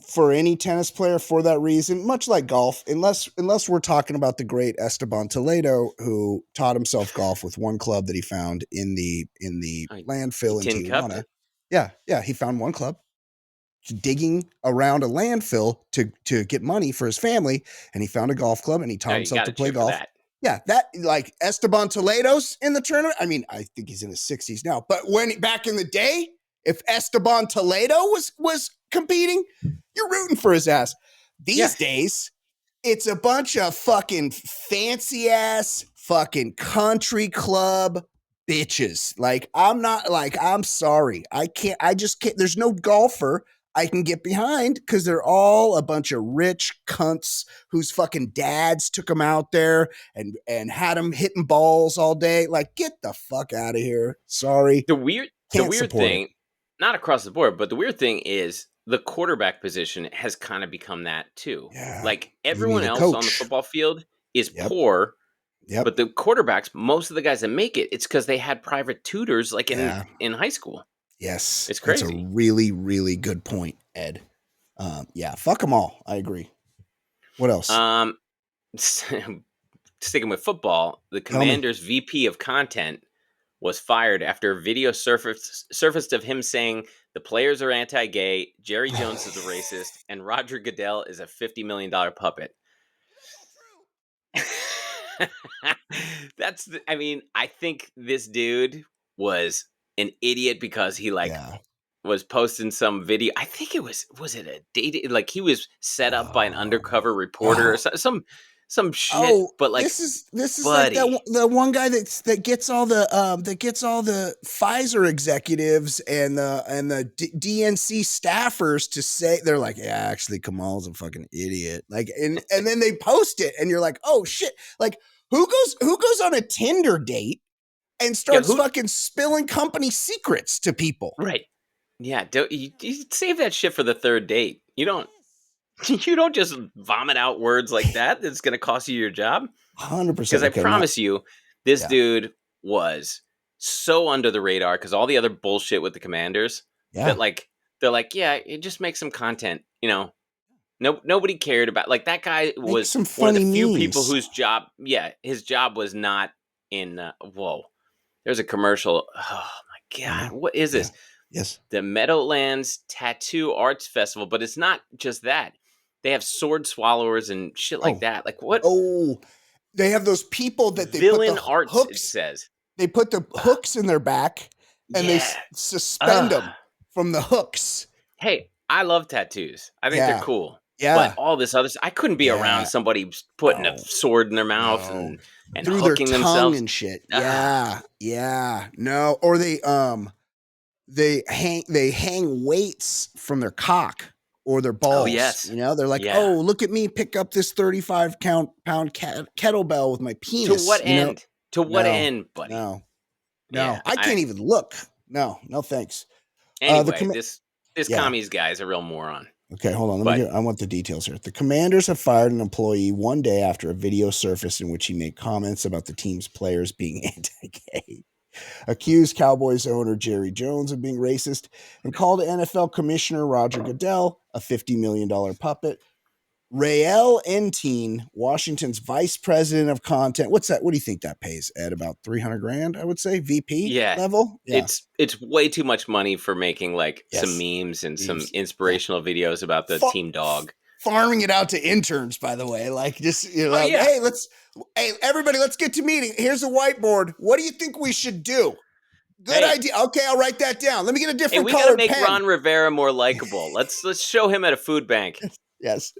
for any tennis player for that reason, much like golf, unless we're talking about the great Esteban Toledo, who taught himself golf with one club that he found in the landfill in Tijuana. Yeah, he found one club, digging around a landfill to get money for his family, and he found a golf club and he taught himself to play golf. Yeah, that like Esteban Toledo's in the tournament. I mean, I think he's in his 60s now, but back in the day, if Esteban Toledo was competing, you're rooting for his ass. These days, it's a bunch of fucking fancy ass fucking country club bitches. Like, I'm sorry. I just can't. There's no golfer I can get behind because they're all a bunch of rich cunts whose fucking dads took them out there and had them hitting balls all day. Like, get the fuck out of here. Sorry. The weird thing, not across the board, but the weird thing is the quarterback position has kind of become that too. Yeah, like everyone else on the football field is poor. Yep. But the quarterbacks, most of the guys that make it, it's because they had private tutors like in high school. Yes. It's crazy. That's a really, really good point, Ed. Fuck them all. I agree. What else? Sticking with football, the Commanders' VP of content was fired after a video surfaced of him saying the players are anti-gay, Jerry Jones is a racist, and Roger Goodell is a $50 million puppet. I think this dude was an idiot because he was posting some video. I think it was it a date? Like he was set up by an undercover reporter or some shit. But like this is like the one guy that gets all the Pfizer executives and the DNC staffers to say they're like, yeah, actually Kamal's a fucking idiot. Like and then they post it and you're like, oh shit. Like who goes on a Tinder date and starts fucking spilling company secrets to people? Right. Yeah, you save that shit for the third date. You don't just vomit out words like that. That's going to cost you your job. 100%. Because I promise you, this Yeah. dude was so under the radar because all the other bullshit with the Commanders that they're like, yeah, just make some content. Nobody cared about that guy Make was some one of the funny few memes. people whose job, his job was not in. Whoa, there's a commercial. Oh my god, what is this? Yes. The Meadowlands Tattoo Arts Festival, but it's not just that. They have sword swallowers and shit like that. Like what? Oh, they have those people that they Villain put the arts. hooks. It says they put the hooks in their back and they suspend them from the hooks. Hey, I love tattoos. I think they're cool. Yeah. But all this other I couldn't be around somebody putting a sword in their mouth and through hooking their tongue themselves and shit. Yeah. No, or they hang weights from their cock or their balls. Oh, yes. They're like, oh, look at me pick up this 35 pound kettlebell with my penis. To what end? To what end, buddy? No. I can't even look. No, thanks. Anyway, this commies guy is a real moron. Okay, hold on. I want the details here. The Commanders have fired an employee one day after a video surfaced in which he made comments about the team's players being anti-gay. Accused Cowboys owner Jerry Jones of being racist and called NFL Commissioner Roger Goodell a $50 million puppet. Rael Entine, Washington's vice president of content. What's that? What do you think that pays, Ed? About $300,000, I would say, VP level. Yeah. It's way too much money for making some memes and some inspirational videos about the team dog. Farming it out to interns, by the way. Hey, everybody, let's get to meeting. Here's a whiteboard. What do you think we should do? Good idea. Okay, I'll write that down. Let me get a different color pen. We gotta make Ron Rivera more likable. Let's show him at a food bank. Yes.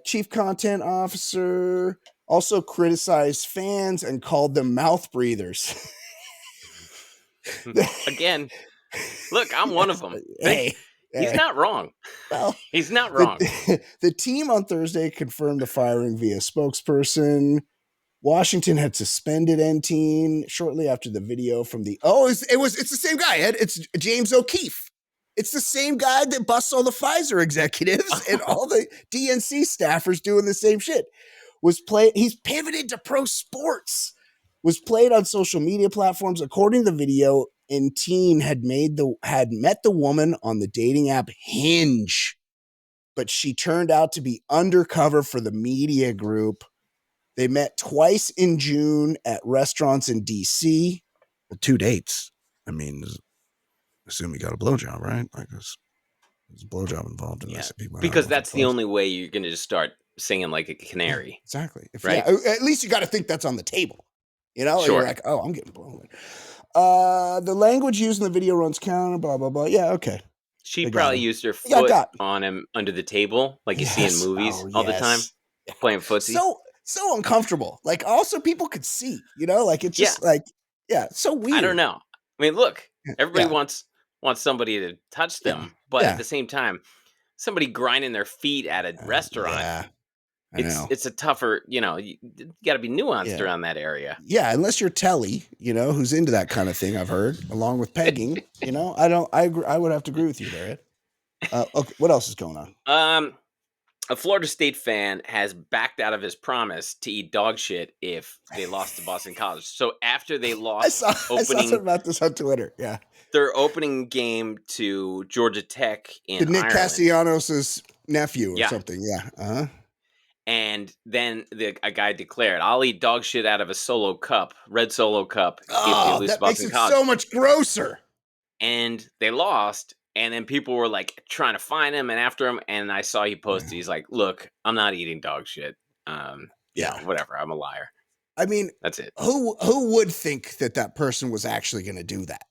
Chief content officer also criticized fans and called them mouth breathers. Again, look, I'm one of them. He's not wrong. Well, he's not wrong. The team on Thursday confirmed the firing via spokesperson. Washington had suspended Entine shortly after the video from it's the same guy, Ed. It's James O'Keefe. It's the same guy that busts all the Pfizer executives and all the DNC staffers doing the same shit. He's pivoted to pro sports. Was played on social media platforms. According to the video, Entine had met the woman on the dating app Hinge, but she turned out to be undercover for the media group. They met twice in June at restaurants in DC. Well, 2 dates. I mean, assume he got a blowjob, right? There's a blowjob involved in this. Because that's the only way you're going to just start singing like a canary. Yeah, exactly. Right? At least you got to think that's on the table. Sure. You're like, oh, I'm getting blown. The language used in the video runs counter, blah, blah, blah. Yeah, okay. She probably used her foot on him under the table, like you see in movies all the time, playing footsie. So uncomfortable. Also people could see, it's just so weird. I don't know. I mean, look, everybody wants somebody to touch them, but at the same time, somebody grinding their feet at a restaurant, it's a tougher, you got to be nuanced around that area. Yeah, unless you're Telly, who's into that kind of thing, I've heard, along with pegging, I would have to agree with you there, Ed. Okay, what else is going on? A Florida State fan has backed out of his promise to eat dog shit if they lost to Boston College. So after they lost, I saw something about this on Twitter. Yeah, their opening game to Georgia Tech in Nick Ireland. Castellanos' nephew or something. Yeah. Uh-huh. And then a guy declared, "I'll eat dog shit out of a solo cup, red solo cup." Oh, that makes it so much grosser. And they lost. And then people were trying to find him and after him. And I saw he posted, he's like, look, I'm not eating dog shit. Whatever. I'm a liar. I mean, that's it. Who would think that person was actually going to do that?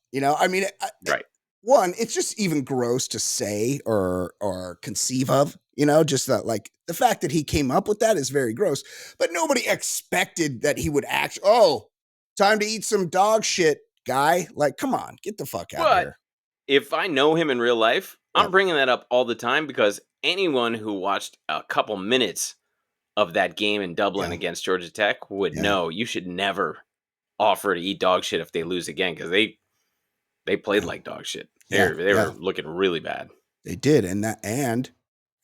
Right. One, it's just even gross to say or conceive of, just that the fact that he came up with that is very gross, but nobody expected that he would time to eat some dog shit, guy. Come on, get the fuck out of here. If I know him in real life, I'm bringing that up all the time because anyone who watched a couple minutes of that game in Dublin against Georgia Tech would know you should never offer to eat dog shit if they lose again because they They played Yeah. like dog shit. Yeah, They were looking really bad. They did, and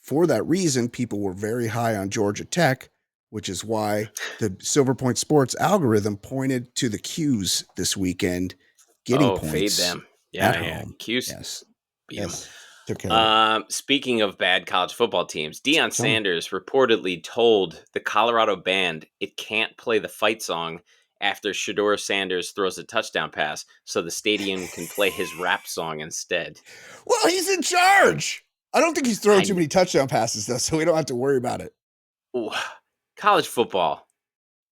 for that reason, people were very high on Georgia Tech, which is why the Silver Point Sports algorithm pointed to the Qs this weekend, getting Fade points them. at Yeah. home. Q's Yes, beat them. yes, took care of it. Speaking of bad college football teams, Deion Tell me. Sanders reportedly told the Colorado band it can't play the fight song after Shedeur Sanders throws a touchdown pass, so the stadium can play his rap song instead. Well, he's in charge. I don't think he's throwing I- too many touchdown passes though, so we don't have to worry about it. Ooh, college football,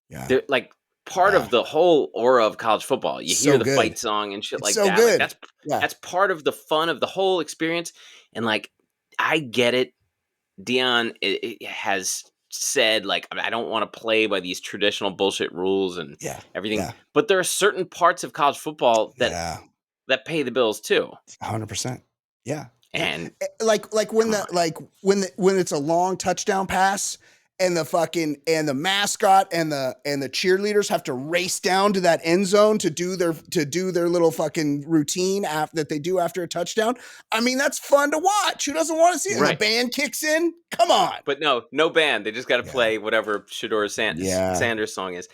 Yeah, they're like part Yeah. of the whole aura of college football. You So hear the good. fight song and shit It's like so that. good. Like Yeah. that's part of the fun of the whole experience. And like, I get it. Deion it has said like, I don't want to play by these traditional bullshit rules and Yeah, everything. yeah. But there are certain parts of college football that pay the bills too. 100%. Yeah. And like when when it's a long touchdown pass and the mascot and the cheerleaders have to race down to that end zone to do their little fucking routine that they do after a touchdown. I mean, that's fun to watch. Who doesn't want to see it? Right. And the band kicks in. Come on. But no band. They just got to play whatever Shedeur Sanders song is.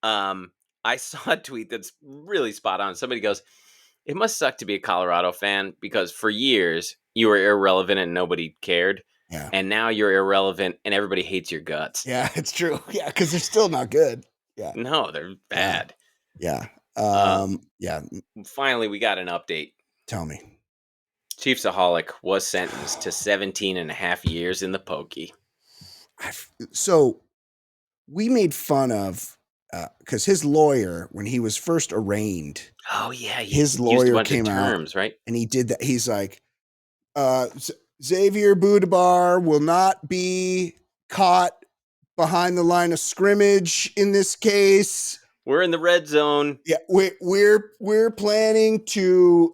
I saw a tweet that's really spot on. Somebody goes, "It must suck to be a Colorado fan because for years you were irrelevant and nobody cared. Yeah. And now you're irrelevant and everybody hates your guts." Yeah, it's true. Yeah, because they're still not good. Yeah. No, they're bad. Yeah. Yeah. Finally, we got an update. Tell me. Chiefsaholic was sentenced to 17 and a half years in the pokey. So we made fun of because his lawyer, when he was first arraigned, Oh yeah, his used a lawyer bunch of came out terms, right? and he did that. He's like, Xavier Budabar will not be caught behind the line of scrimmage in this case. We're in the red zone. Yeah, we're planning to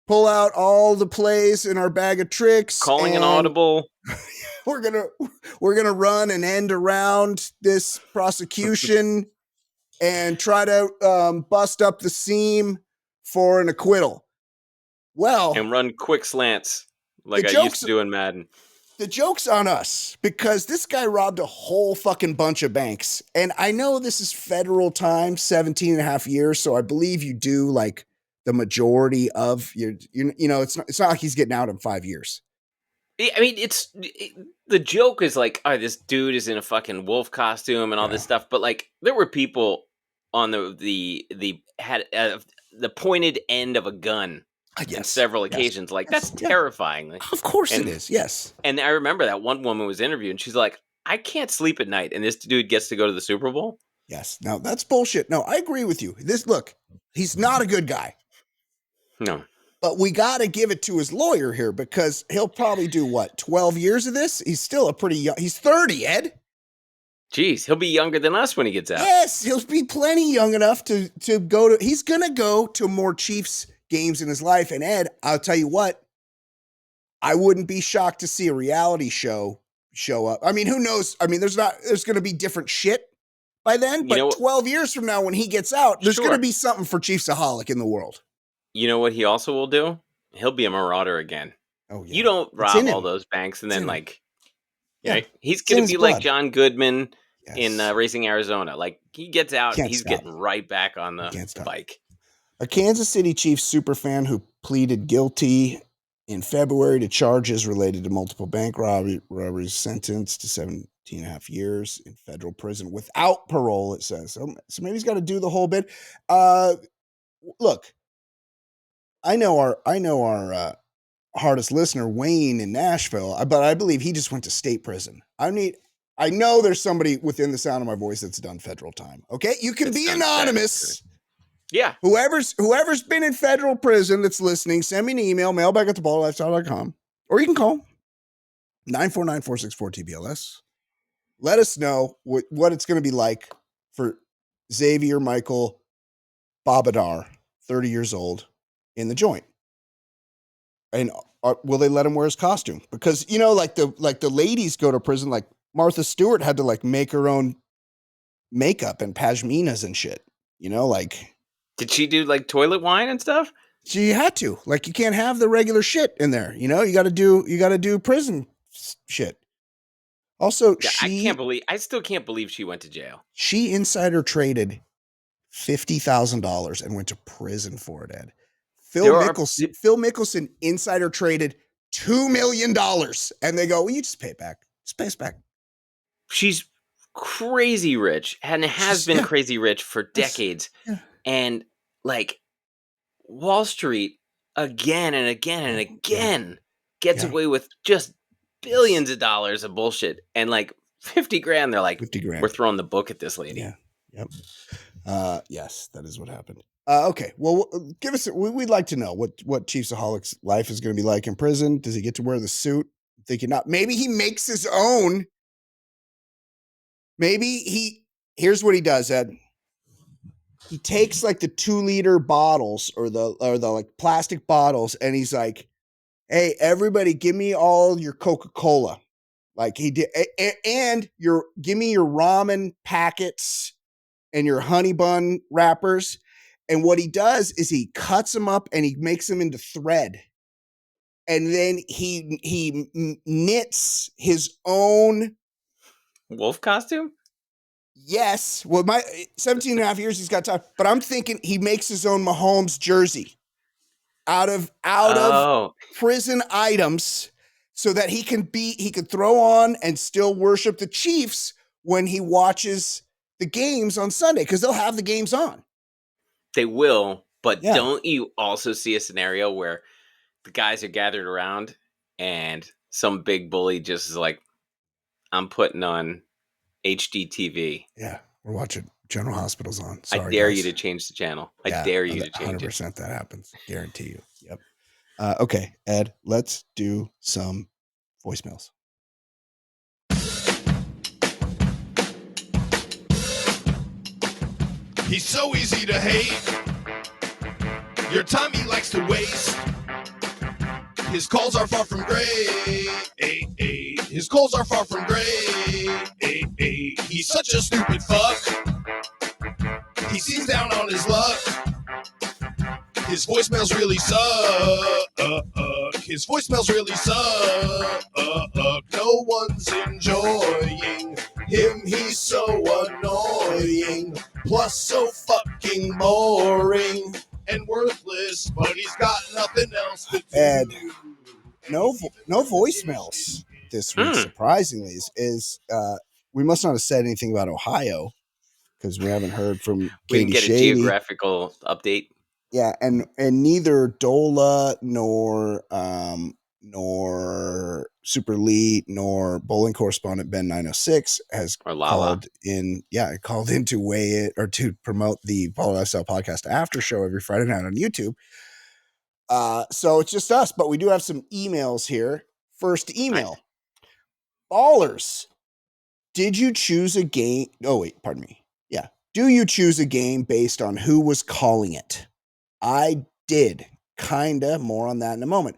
pull out all the plays in our bag of tricks. Calling an audible. We're gonna run an end around this prosecution and try to bust up the seam for an acquittal. Well, And run quick slants like I used to do in Madden. The joke's on us because this guy robbed a whole fucking bunch of banks. And I know this is federal time, 17 and a half years. So I believe you do like the majority of your, it's not like he's getting out in 5 years. I mean, the joke is like, oh, this dude is in a fucking wolf costume and all this stuff. But like, there were people on the pointed end of a gun on several occasions. Like, that's terrifying. Like, of course it is. Yes. And I remember that one woman was interviewed and she's like, I can't sleep at night. And this dude gets to go to the Super Bowl. Yes. Now that's bullshit. No, I agree with you. Look, he's not a good guy. No. But we got to give it to his lawyer here because he'll probably do 12 years of this? He's still a pretty young, he's 30, Ed. Jeez, he'll be younger than us when he gets out. Yes, he'll be plenty young enough to go to, he's going to go to more Chiefs games in his life. And Ed, I'll tell you what, I wouldn't be shocked to see a reality show up. I mean, who knows? I mean, there's going to be different shit by then, but 12 years from now when he gets out, there's going to be something for Chiefsaholic in the world. You know what he also will do? He'll be a marauder again. Oh, yeah. You don't rob all those banks and then he's going to be like John Goodman in Racing Arizona. Like he gets out, he's getting right back on the bike. A Kansas City Chiefs superfan who pleaded guilty in February to charges related to multiple bank robberies sentenced to 17 and a half years in federal prison without parole, it says. So maybe he's got to do the whole bit. Look, I know our hardest listener, Wayne in Nashville, but I believe he just went to state prison. I know there's somebody within the sound of my voice that's done federal time. Okay, you can be anonymous. Yeah. Whoever's been in federal prison that's listening, send me an email, mailbag@theballoflifestyle.com, or you can call 949-464-TBLS. Let us know what it's going to be like for Xavier Michael Babadar, 30 years old, in the joint. And will they let him wear his costume? Because like the ladies go to prison, like Martha Stewart had to like make her own makeup and pashminas and shit. Like, did she do like toilet wine and stuff? She had to. Like, you can't have the regular shit in there. You know, you got to do prison shit. Also, Yeah, I still can't believe she went to jail. She insider traded $50,000 and went to prison for it, Ed. Phil Mickelson insider traded $2 million, and they go, well, you just pay it back. Just pay us back. She's crazy rich and has been crazy rich for decades. Yeah. And like Wall Street again and again and again gets away with just billions of dollars of bullshit. And like 50 grand, they're like, 50 grand. We're throwing the book at this lady. Yeah. Yep. Yes, that is what happened. Okay. Well, give us, we'd like to know what Chiefsaholic's life is going to be like in prison. Does he get to wear the suit? Thinking not. Maybe he makes his own. Here's what he does, Ed. He takes like the 2-liter bottles or the like plastic bottles, and he's like, hey, everybody, give me all your Coca-Cola. Like he did, and give me your ramen packets and your honey bun wrappers. And what he does is he cuts them up and he makes them into thread. And then he knits his own wolf costume. Yes. Well, my 17 and a half years he's got time, but I'm thinking he makes his own Mahomes jersey out of prison items so that he can throw on and still worship the Chiefs when he watches the games on Sunday, because they'll have the games on. They will, but don't you also see a scenario where the guys are gathered around and some big bully just is like, I'm putting on HD TV. Yeah, we're watching General Hospital's on. Sorry, I dare guys. you to change the channel. I dare you to change 100% it. that happens. Guarantee you. Yep. Okay, Ed, let's do some voicemails. He's so easy to hate. Your time he likes to waste. His calls are far from great. His calls are far from great. He's such a stupid fuck. He seems down on his luck. His voicemails really suck. His voicemails really suck. No one's enjoying him. He's so annoying. Plus so fucking boring and worthless, but he's got nothing else to do. Ed, no voicemails this week, surprisingly, is we must not have said anything about Ohio because we haven't heard from We Katie can get Shady. a geographical update. Yeah, and neither Dola nor Super Lee nor bowling correspondent Ben 906 has called in. Yeah, called in to weigh it or to promote the Baller Lifestyle Podcast after show every Friday night on YouTube. So it's just us, but we do have some emails here. First email. Nice. Ballers, did you choose a game? Oh, wait, pardon me. Yeah. Do you choose a game based on who was calling it? I did. Kinda. More on that in a moment.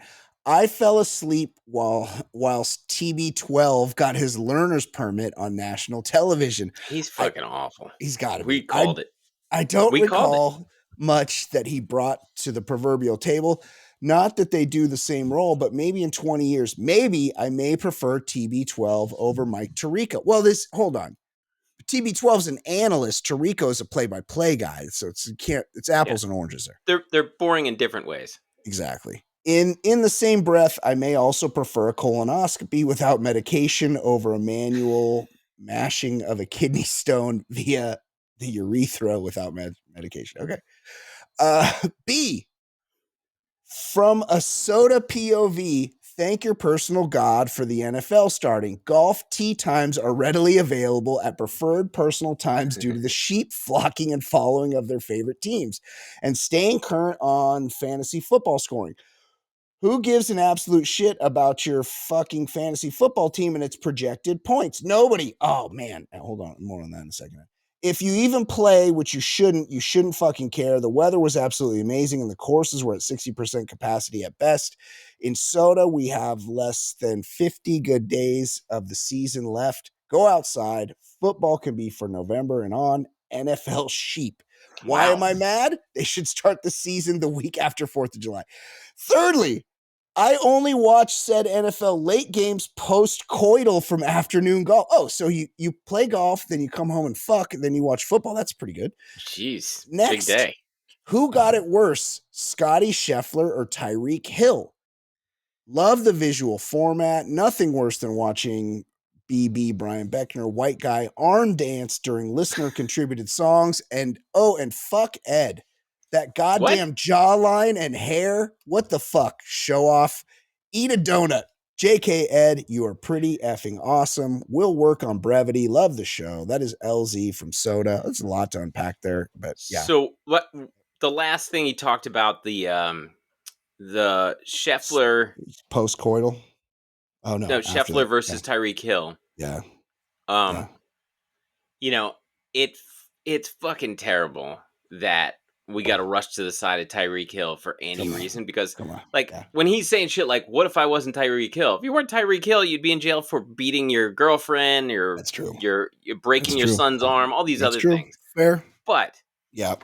I fell asleep whilst TB12 got his learner's permit on national television. He's fucking awful. He's got to be. We called it. I don't recall much that he brought to the proverbial table. Not that they do the same role, but maybe in 20 years, maybe I may prefer TB12 over Mike Tirico. Well, hold on. TB12 is an analyst. Tirico is a play-by-play guy. So it's apples and oranges there. They're boring in different ways. Exactly. In the same breath, I may also prefer a colonoscopy without medication over a manual mashing of a kidney stone via the urethra without medication. Okay. B, from a soda POV, thank your personal God for the NFL starting. Golf tee times are readily available at preferred personal times due to the sheep flocking and following of their favorite teams and staying current on fantasy football scoring. Who gives an absolute shit about your fucking fantasy football team and its projected points? Nobody. Oh, man. Hold on. More on that in a second. If you even play, which you shouldn't fucking care. The weather was absolutely amazing, and the courses were at 60% capacity at best. In Soda, we have less than 50 good days of the season left. Go outside. Football can be for November and on. NFL sheep. Why am Wow. I mad? They should start the season the week after 4th of July. Thirdly, I only watch said NFL late games post-coital from afternoon golf. Oh, so you play golf, then you come home and fuck, and then you watch football. That's pretty good. Jeez. Big Next, day. who got it worse, Scotty Scheffler or Tyreek Hill? Love the visual format. Nothing worse than watching BB Brian Beckner, white guy, arm dance during listener contributed songs. And fuck Ed. That goddamn jawline and hair. What the fuck? Show off. Eat a donut. JK Ed, you are pretty effing awesome. We'll work on brevity. Love the show. That is LZ from Soda. That's a lot to unpack there, but yeah. So what the last thing he talked about the Scheffler Post-coital? Oh, no. Scheffler versus Tyreek Hill. Yeah. You know, it's fucking terrible that we got to rush to the side of Tyreek Hill for any reason because, when he's saying shit like, "What if I wasn't Tyreek Hill?" If you weren't Tyreek Hill, you'd be in jail for beating your girlfriend, or That's true. You're breaking your son's arm, all these other things. Fair. But yeah,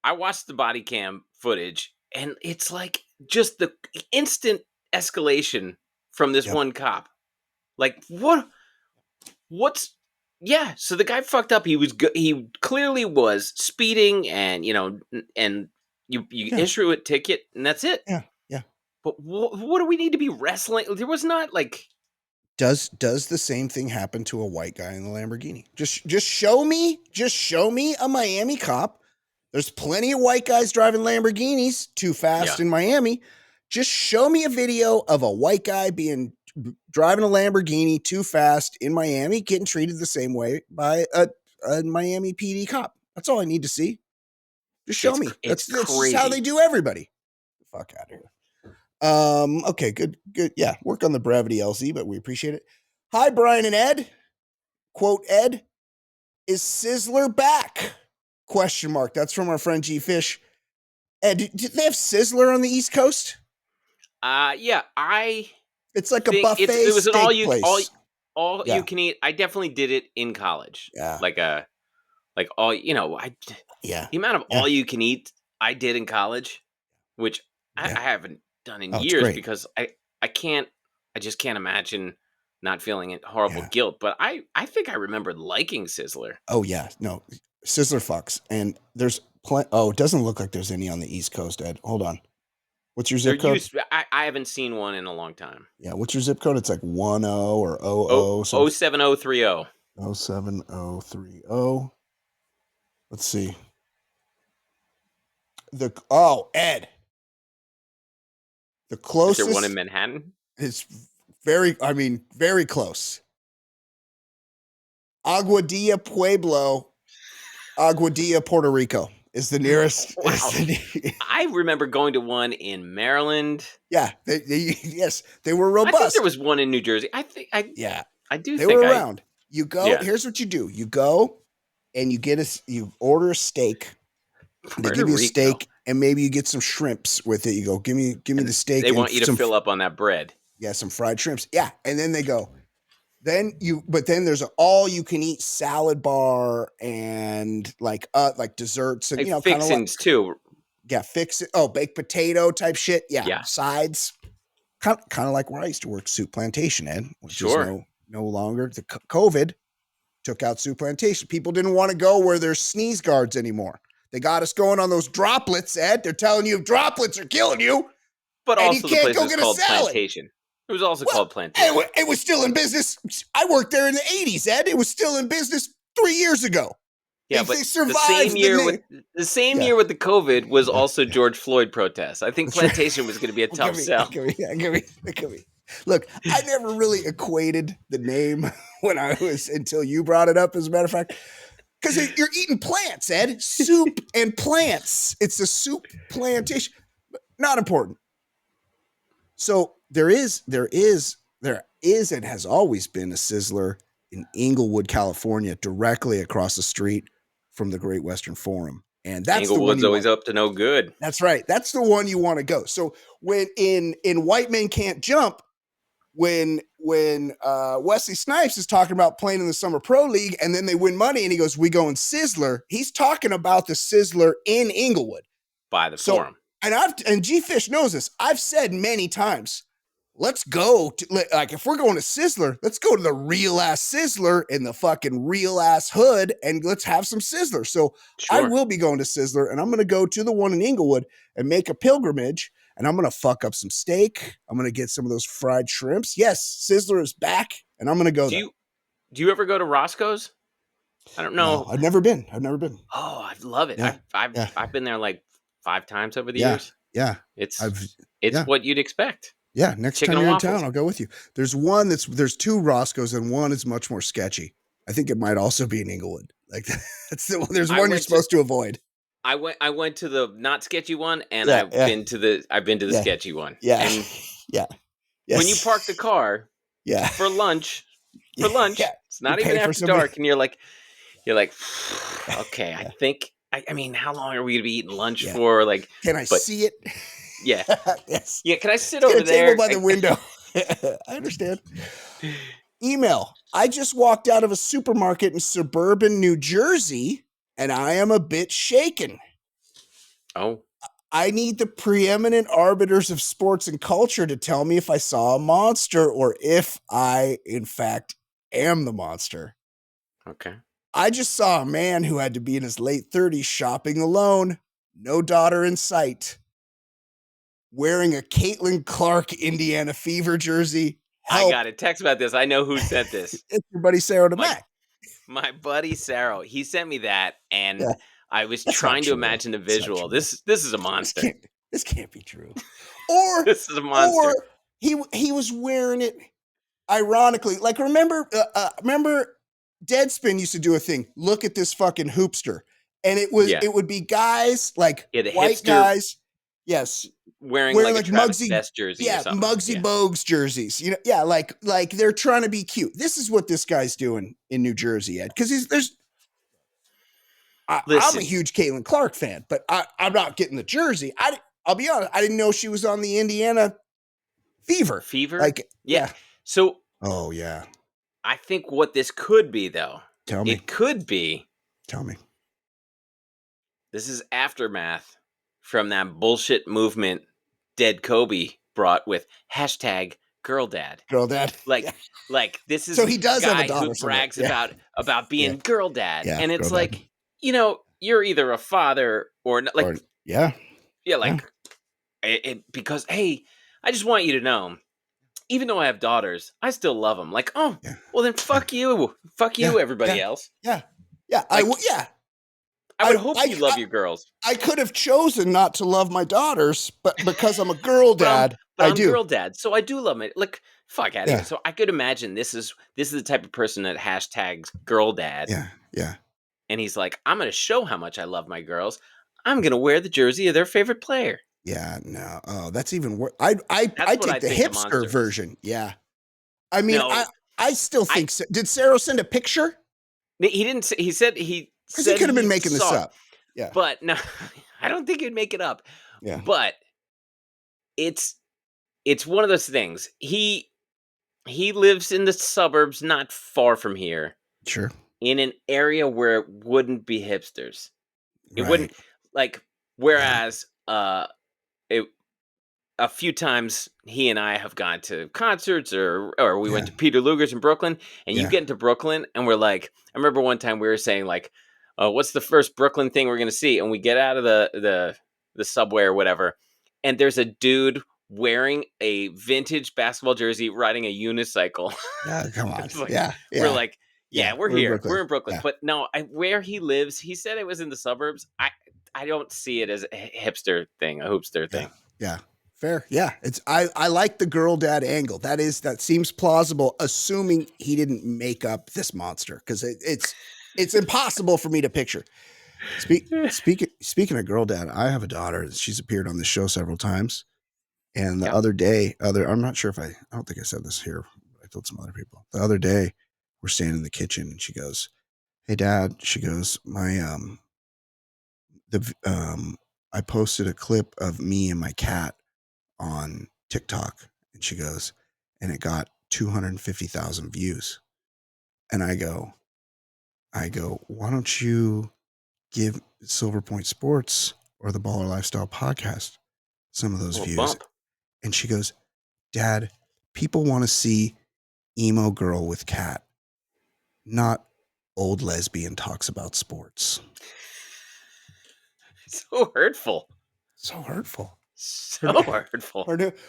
I watched the body cam footage, and it's like just the instant escalation from this one cop. Like what's yeah, so the guy fucked up. He clearly was speeding, and you issue a ticket, and that's it. Yeah. But what do we need to be wrestling? There was not like. Does the same thing happen to a white guy in the Lamborghini? Just show me a Miami cop. There's plenty of white guys driving Lamborghinis too fast in Miami. Just show me a video of a white guy driving a Lamborghini too fast in Miami, getting treated the same way by a Miami PD cop. That's all I need to see. Just show me. That's just how they do everybody. Fuck out of here. Okay, good. Yeah, work on the brevity, LZ, but we appreciate it. Hi, Brian and Ed. Quote, Ed, is Sizzler back? Question mark. That's from our friend G Fish. Ed, did they have Sizzler on the East Coast? Yeah, It's like a buffet. It was an all you Yeah. you can eat. I definitely did it in college. Yeah. The amount of all you can eat I did in college, which I haven't done in years because I just can't imagine not feeling horrible guilt. But I think I remember liking Sizzler. Oh yeah, no, Sizzler fucks, and there's plenty. Oh, it doesn't look like there's any on the East Coast, Ed. Hold on. What's your zip code? I haven't seen one in a long time. Yeah, what's your zip code? It's like 10 or 00. 07030. 07030. Let's see. Ed. The closest. Is there one in Manhattan? It's very close. Aguadilla, Puerto Rico is the nearest. Wow. I remember going to one in Maryland. Yeah, they were robust. I think there was one in New Jersey. I do. They were around. You go. Yeah. Here's what you do. You go, and you order a steak. They give you a steak, and maybe you get some shrimps with it. You go, give me the steak. They want you to fill up on that bread. Yeah, some fried shrimps. Yeah, and then they go. Then there's an all-you-can-eat salad bar and like desserts and fixings too. Yeah, baked potato type shit. Yeah. Sides. Kind of like where I used to work, Soup Plantation, Ed, which is no longer. The COVID took out Soup Plantation. People didn't want to go where there's sneeze guards anymore. They got us going on those droplets, Ed. They're telling you droplets are killing you. But also the place was called Plantation. It was also called Plantation. It was still in business. I worked there in the 80s, Ed. It was still in business 3 years ago. Yeah, but the same year with the COVID was also George Floyd protests. I think Plantation was going to be a tough sell. Look, I never really equated the name until you brought it up, as a matter of fact. Because you're eating plants, Ed. Soup and plants. It's a soup plantation. Not important. So there is and has always been a Sizzler in Inglewood, California, directly across the street from the Great Western Forum. And that's Inglewood's always up to no good. That's right. That's the one you want to go. So when in White Men Can't Jump, when Wesley Snipes is talking about playing in the Summer Pro League and then they win money and he goes, we go in Sizzler. He's talking about the Sizzler in Inglewood. By the forum. And G-Fish knows this. I've said many times, let's go to, like, if we're going to Sizzler, let's go to the real ass Sizzler in the fucking real ass hood and let's have some Sizzler. So I will be going to Sizzler and I'm going to go to the one in Inglewood and make a pilgrimage and I'm going to fuck up some steak. I'm going to get some of those fried shrimps. Yes, Sizzler is back and I'm going to go there. Do you ever go to Roscoe's? I don't know. No, I've never been. Oh, I love it. Yeah. I've been there like 5 times over the years. Yeah. It's what you'd expect. Yeah, next Chicken time and you're in waffles. town, I'll go with you. There's 2 Roscoe's and one is much more sketchy. I think it might also be in Inglewood. Like that's the one. There's one you're supposed to avoid. I went to the not sketchy one, and I've been to the sketchy one. Yeah, and yeah. Yes. When you park the car, for lunch, it's not even after dark, and you're like, okay, I think. I mean, how long are we gonna be eating lunch for? Like, can I see it? Yeah. Yes. Yeah. Can I sit over there? Table by the window. I understand. Email. I just walked out of a supermarket in suburban New Jersey and I am a bit shaken. Oh. I need the preeminent arbiters of sports and culture to tell me if I saw a monster or if I, in fact, am the monster. Okay. I just saw a man who had to be in his late 30s shopping alone, no daughter in sight, wearing a Caitlin Clark Indiana Fever jersey. Help. I got a text about this. I know who sent this. It's your buddy Sarah DeMac. My buddy Sarah. He sent me that, and I was trying to imagine the visual. This is a monster. This can't be true. Or this is a monster. Or he was wearing it ironically. Like remember Deadspin used to do a thing. Look at this fucking hoopster, and it would be guys like white guys. Yes. Wearing like a Travis Best jersey or something. Muggsy Bogues jerseys. You know, like they're trying to be cute. This is what this guy's doing in New Jersey, Ed. Because I'm a huge Caitlin Clark fan, but I'm not getting the jersey. I'll be honest, I didn't know she was on the Indiana Fever. Like, yeah. So I think what this could be, though. Tell me. It could be. Tell me. This is aftermath from that bullshit movement Dead Kobe brought with hashtag girl dad. Girl dad. Like this is so he does guy have a daughter who brags about being girl dad. Yeah, and it's like, dad. You know, you're either a father or not, like because hey, I just want you to know, even though I have daughters, I still love them. Like, well then fuck you. Fuck you, everybody else. Yeah. I would hope you love your girls. I could have chosen not to love my daughters, but because I'm a girl dad, I'm girl dad, so I do love it. Like, fuck out of here. So I could imagine this is the type of person that hashtags girl dad. Yeah. And he's like, I'm going to show how much I love my girls. I'm going to wear the jersey of their favorite player. Yeah, no. Oh, that's even worse. I take the hipster version. Yeah. I mean, I still think. Did Sarah send a picture? He didn't. He said he. Because he could have been making this up. Yeah. But no, I don't think he'd make it up. Yeah. But it's one of those things. He lives in the suburbs not far from here. Sure. In an area where it wouldn't be hipsters. It wouldn't, like, whereas a few times he and I have gone to concerts or we went to Peter Luger's in Brooklyn, and you get into Brooklyn and we're like, I remember one time we were saying like, what's the first Brooklyn thing we're going to see? And we get out of the subway or whatever, and there's a dude wearing a vintage basketball jersey riding a unicycle. Yeah, come on. Like, we're like, we're here. We're in Brooklyn. Yeah. But no, where he lives, he said it was in the suburbs. I don't see it as a hipster thing, a hoopster thing. Yeah. Fair. Yeah. I like the girl dad angle. That seems plausible, assuming he didn't make up this monster, because it's impossible for me to picture. Speaking of girl dad, I have a daughter. She's appeared on the show several times. And the other day, I'm not sure if I don't think I said this here. I told some other people. The other day, we're standing in the kitchen and she goes, "Hey Dad," she goes, I posted a clip of me and my cat on TikTok. And she goes, and it got 250,000 views. And I go, why don't you give Silver Point Sports or the Baller Lifestyle podcast some of those views? Bump. And she goes, Dad, people want to see emo girl with cat, not old lesbian talks about sports. So hurtful. So hurtful. So hurtful.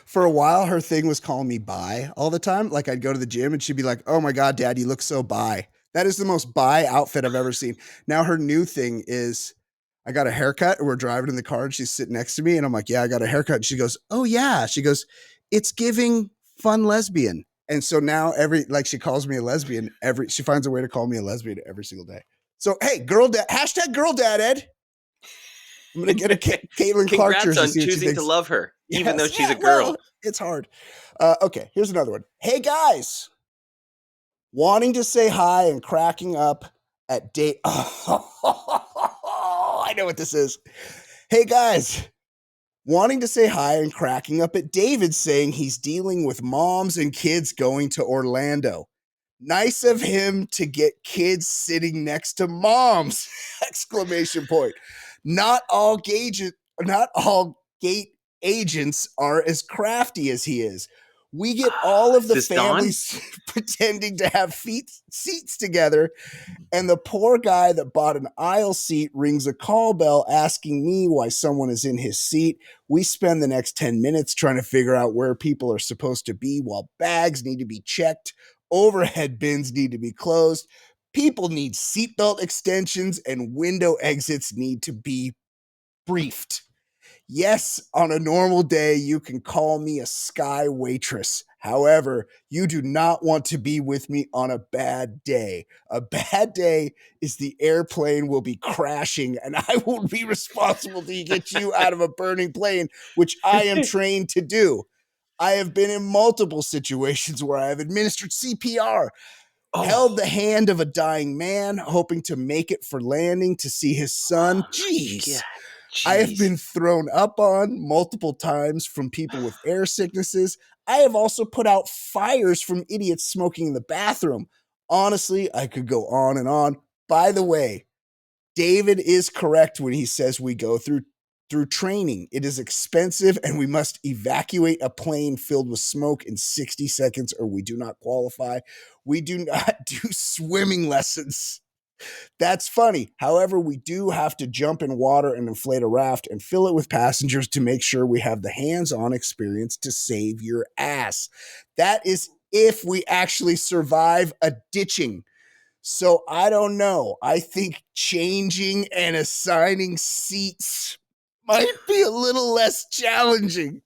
For a while, her thing was calling me bi all the time. Like I'd go to the gym and she'd be like, oh my God, Dad, you look so bi. That is the most bi outfit I've ever seen. Now her new thing is I got a haircut and we're driving in the car and she's sitting next to me and I'm like, yeah, I got a haircut. And she goes, oh yeah. She goes, it's giving fun lesbian. And so now she calls me a lesbian she finds a way to call me a lesbian every single day. So, hey, girl dad, hashtag girl dad, Ed. I'm going to get a Caitlin Clark jersey. Congrats on choosing to love her, even though she's a girl. Well, it's hard. Okay, here's another one. Hey, guys. Wanting to say hi and cracking up at date. Oh, I know what this is. Hey, guys. Wanting to say hi and cracking up at David saying he's dealing with moms and kids going to Orlando. Nice of him to get kids sitting next to moms! ! Not all gate agents are as crafty as he is. We get all of the families pretending to have seats together, and the poor guy that bought an aisle seat rings a call bell asking me why someone is in his seat. We spend the next 10 minutes trying to figure out where people are supposed to be while bags need to be checked, overhead bins need to be closed, people need seatbelt extensions, and window exits need to be briefed. Yes, on a normal day, you can call me a sky waitress. However, you do not want to be with me on a bad day. A bad day is the airplane will be crashing and I will be responsible to get you out of a burning plane, which I am trained to do. I have been in multiple situations where I have administered CPR, held the hand of a dying man, hoping to make it for landing to see his son. Jeez. I have been thrown up on multiple times from people with air sicknesses. I have also put out fires from idiots smoking in the bathroom. Honestly, I could go on and on. By the way, David is correct when he says we go through training. It is expensive and we must evacuate a plane filled with smoke in 60 seconds or we do not qualify. We do not do swimming lessons. That's funny. However, we do have to jump in water and inflate a raft and fill it with passengers to make sure we have the hands-on experience to save your ass. That is if we actually survive a ditching. So I don't know. I think changing and assigning seats might be a little less challenging.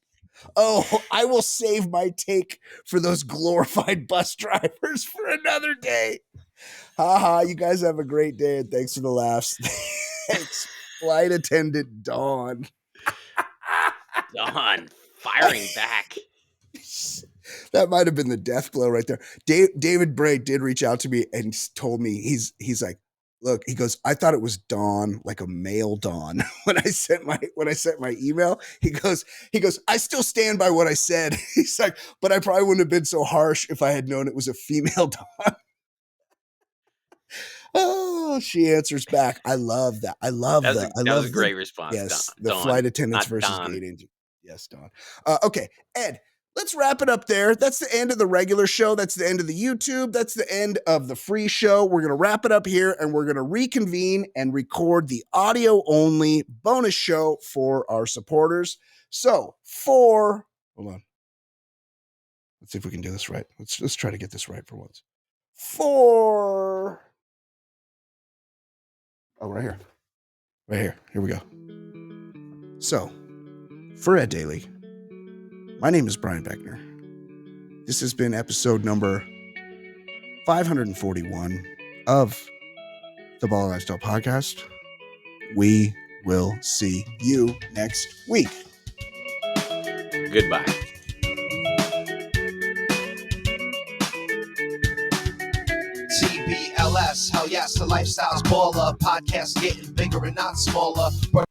Oh, I will save my take for those glorified bus drivers for another day. Haha, you guys have a great day and thanks for the laughs. Thanks, flight attendant Dawn. Dawn firing back. That might have been the death blow right there. David Bray did reach out to me and told me he's like, look, he goes, I thought it was Dawn, like a male Dawn. When I sent my email, he goes, I still stand by what I said. He's like, but I probably wouldn't have been so harsh if I had known it was a female Dawn. Oh, she answers back. I love that. I love that. That was a great response. Yes, Dawn. the flight attendants versus Dawn. gate agent. Yes, Dawn. Okay, Ed, let's wrap it up there. That's the end of the regular show. That's the end of the YouTube. That's the end of the free show. We're going to wrap it up here and we're going to reconvene and record the audio only bonus show for our supporters. So hold on. Let's see if we can do this right. Let's try to get this right for once. Right here. Here we go. So, for Ed Daly, my name is Brian Beckner. This has been episode number 541 of the Baller Lifestyle Podcast. We will see you next week. Goodbye. TBLS, hell yes, the lifestyle's baller. Podcast getting bigger and not smaller.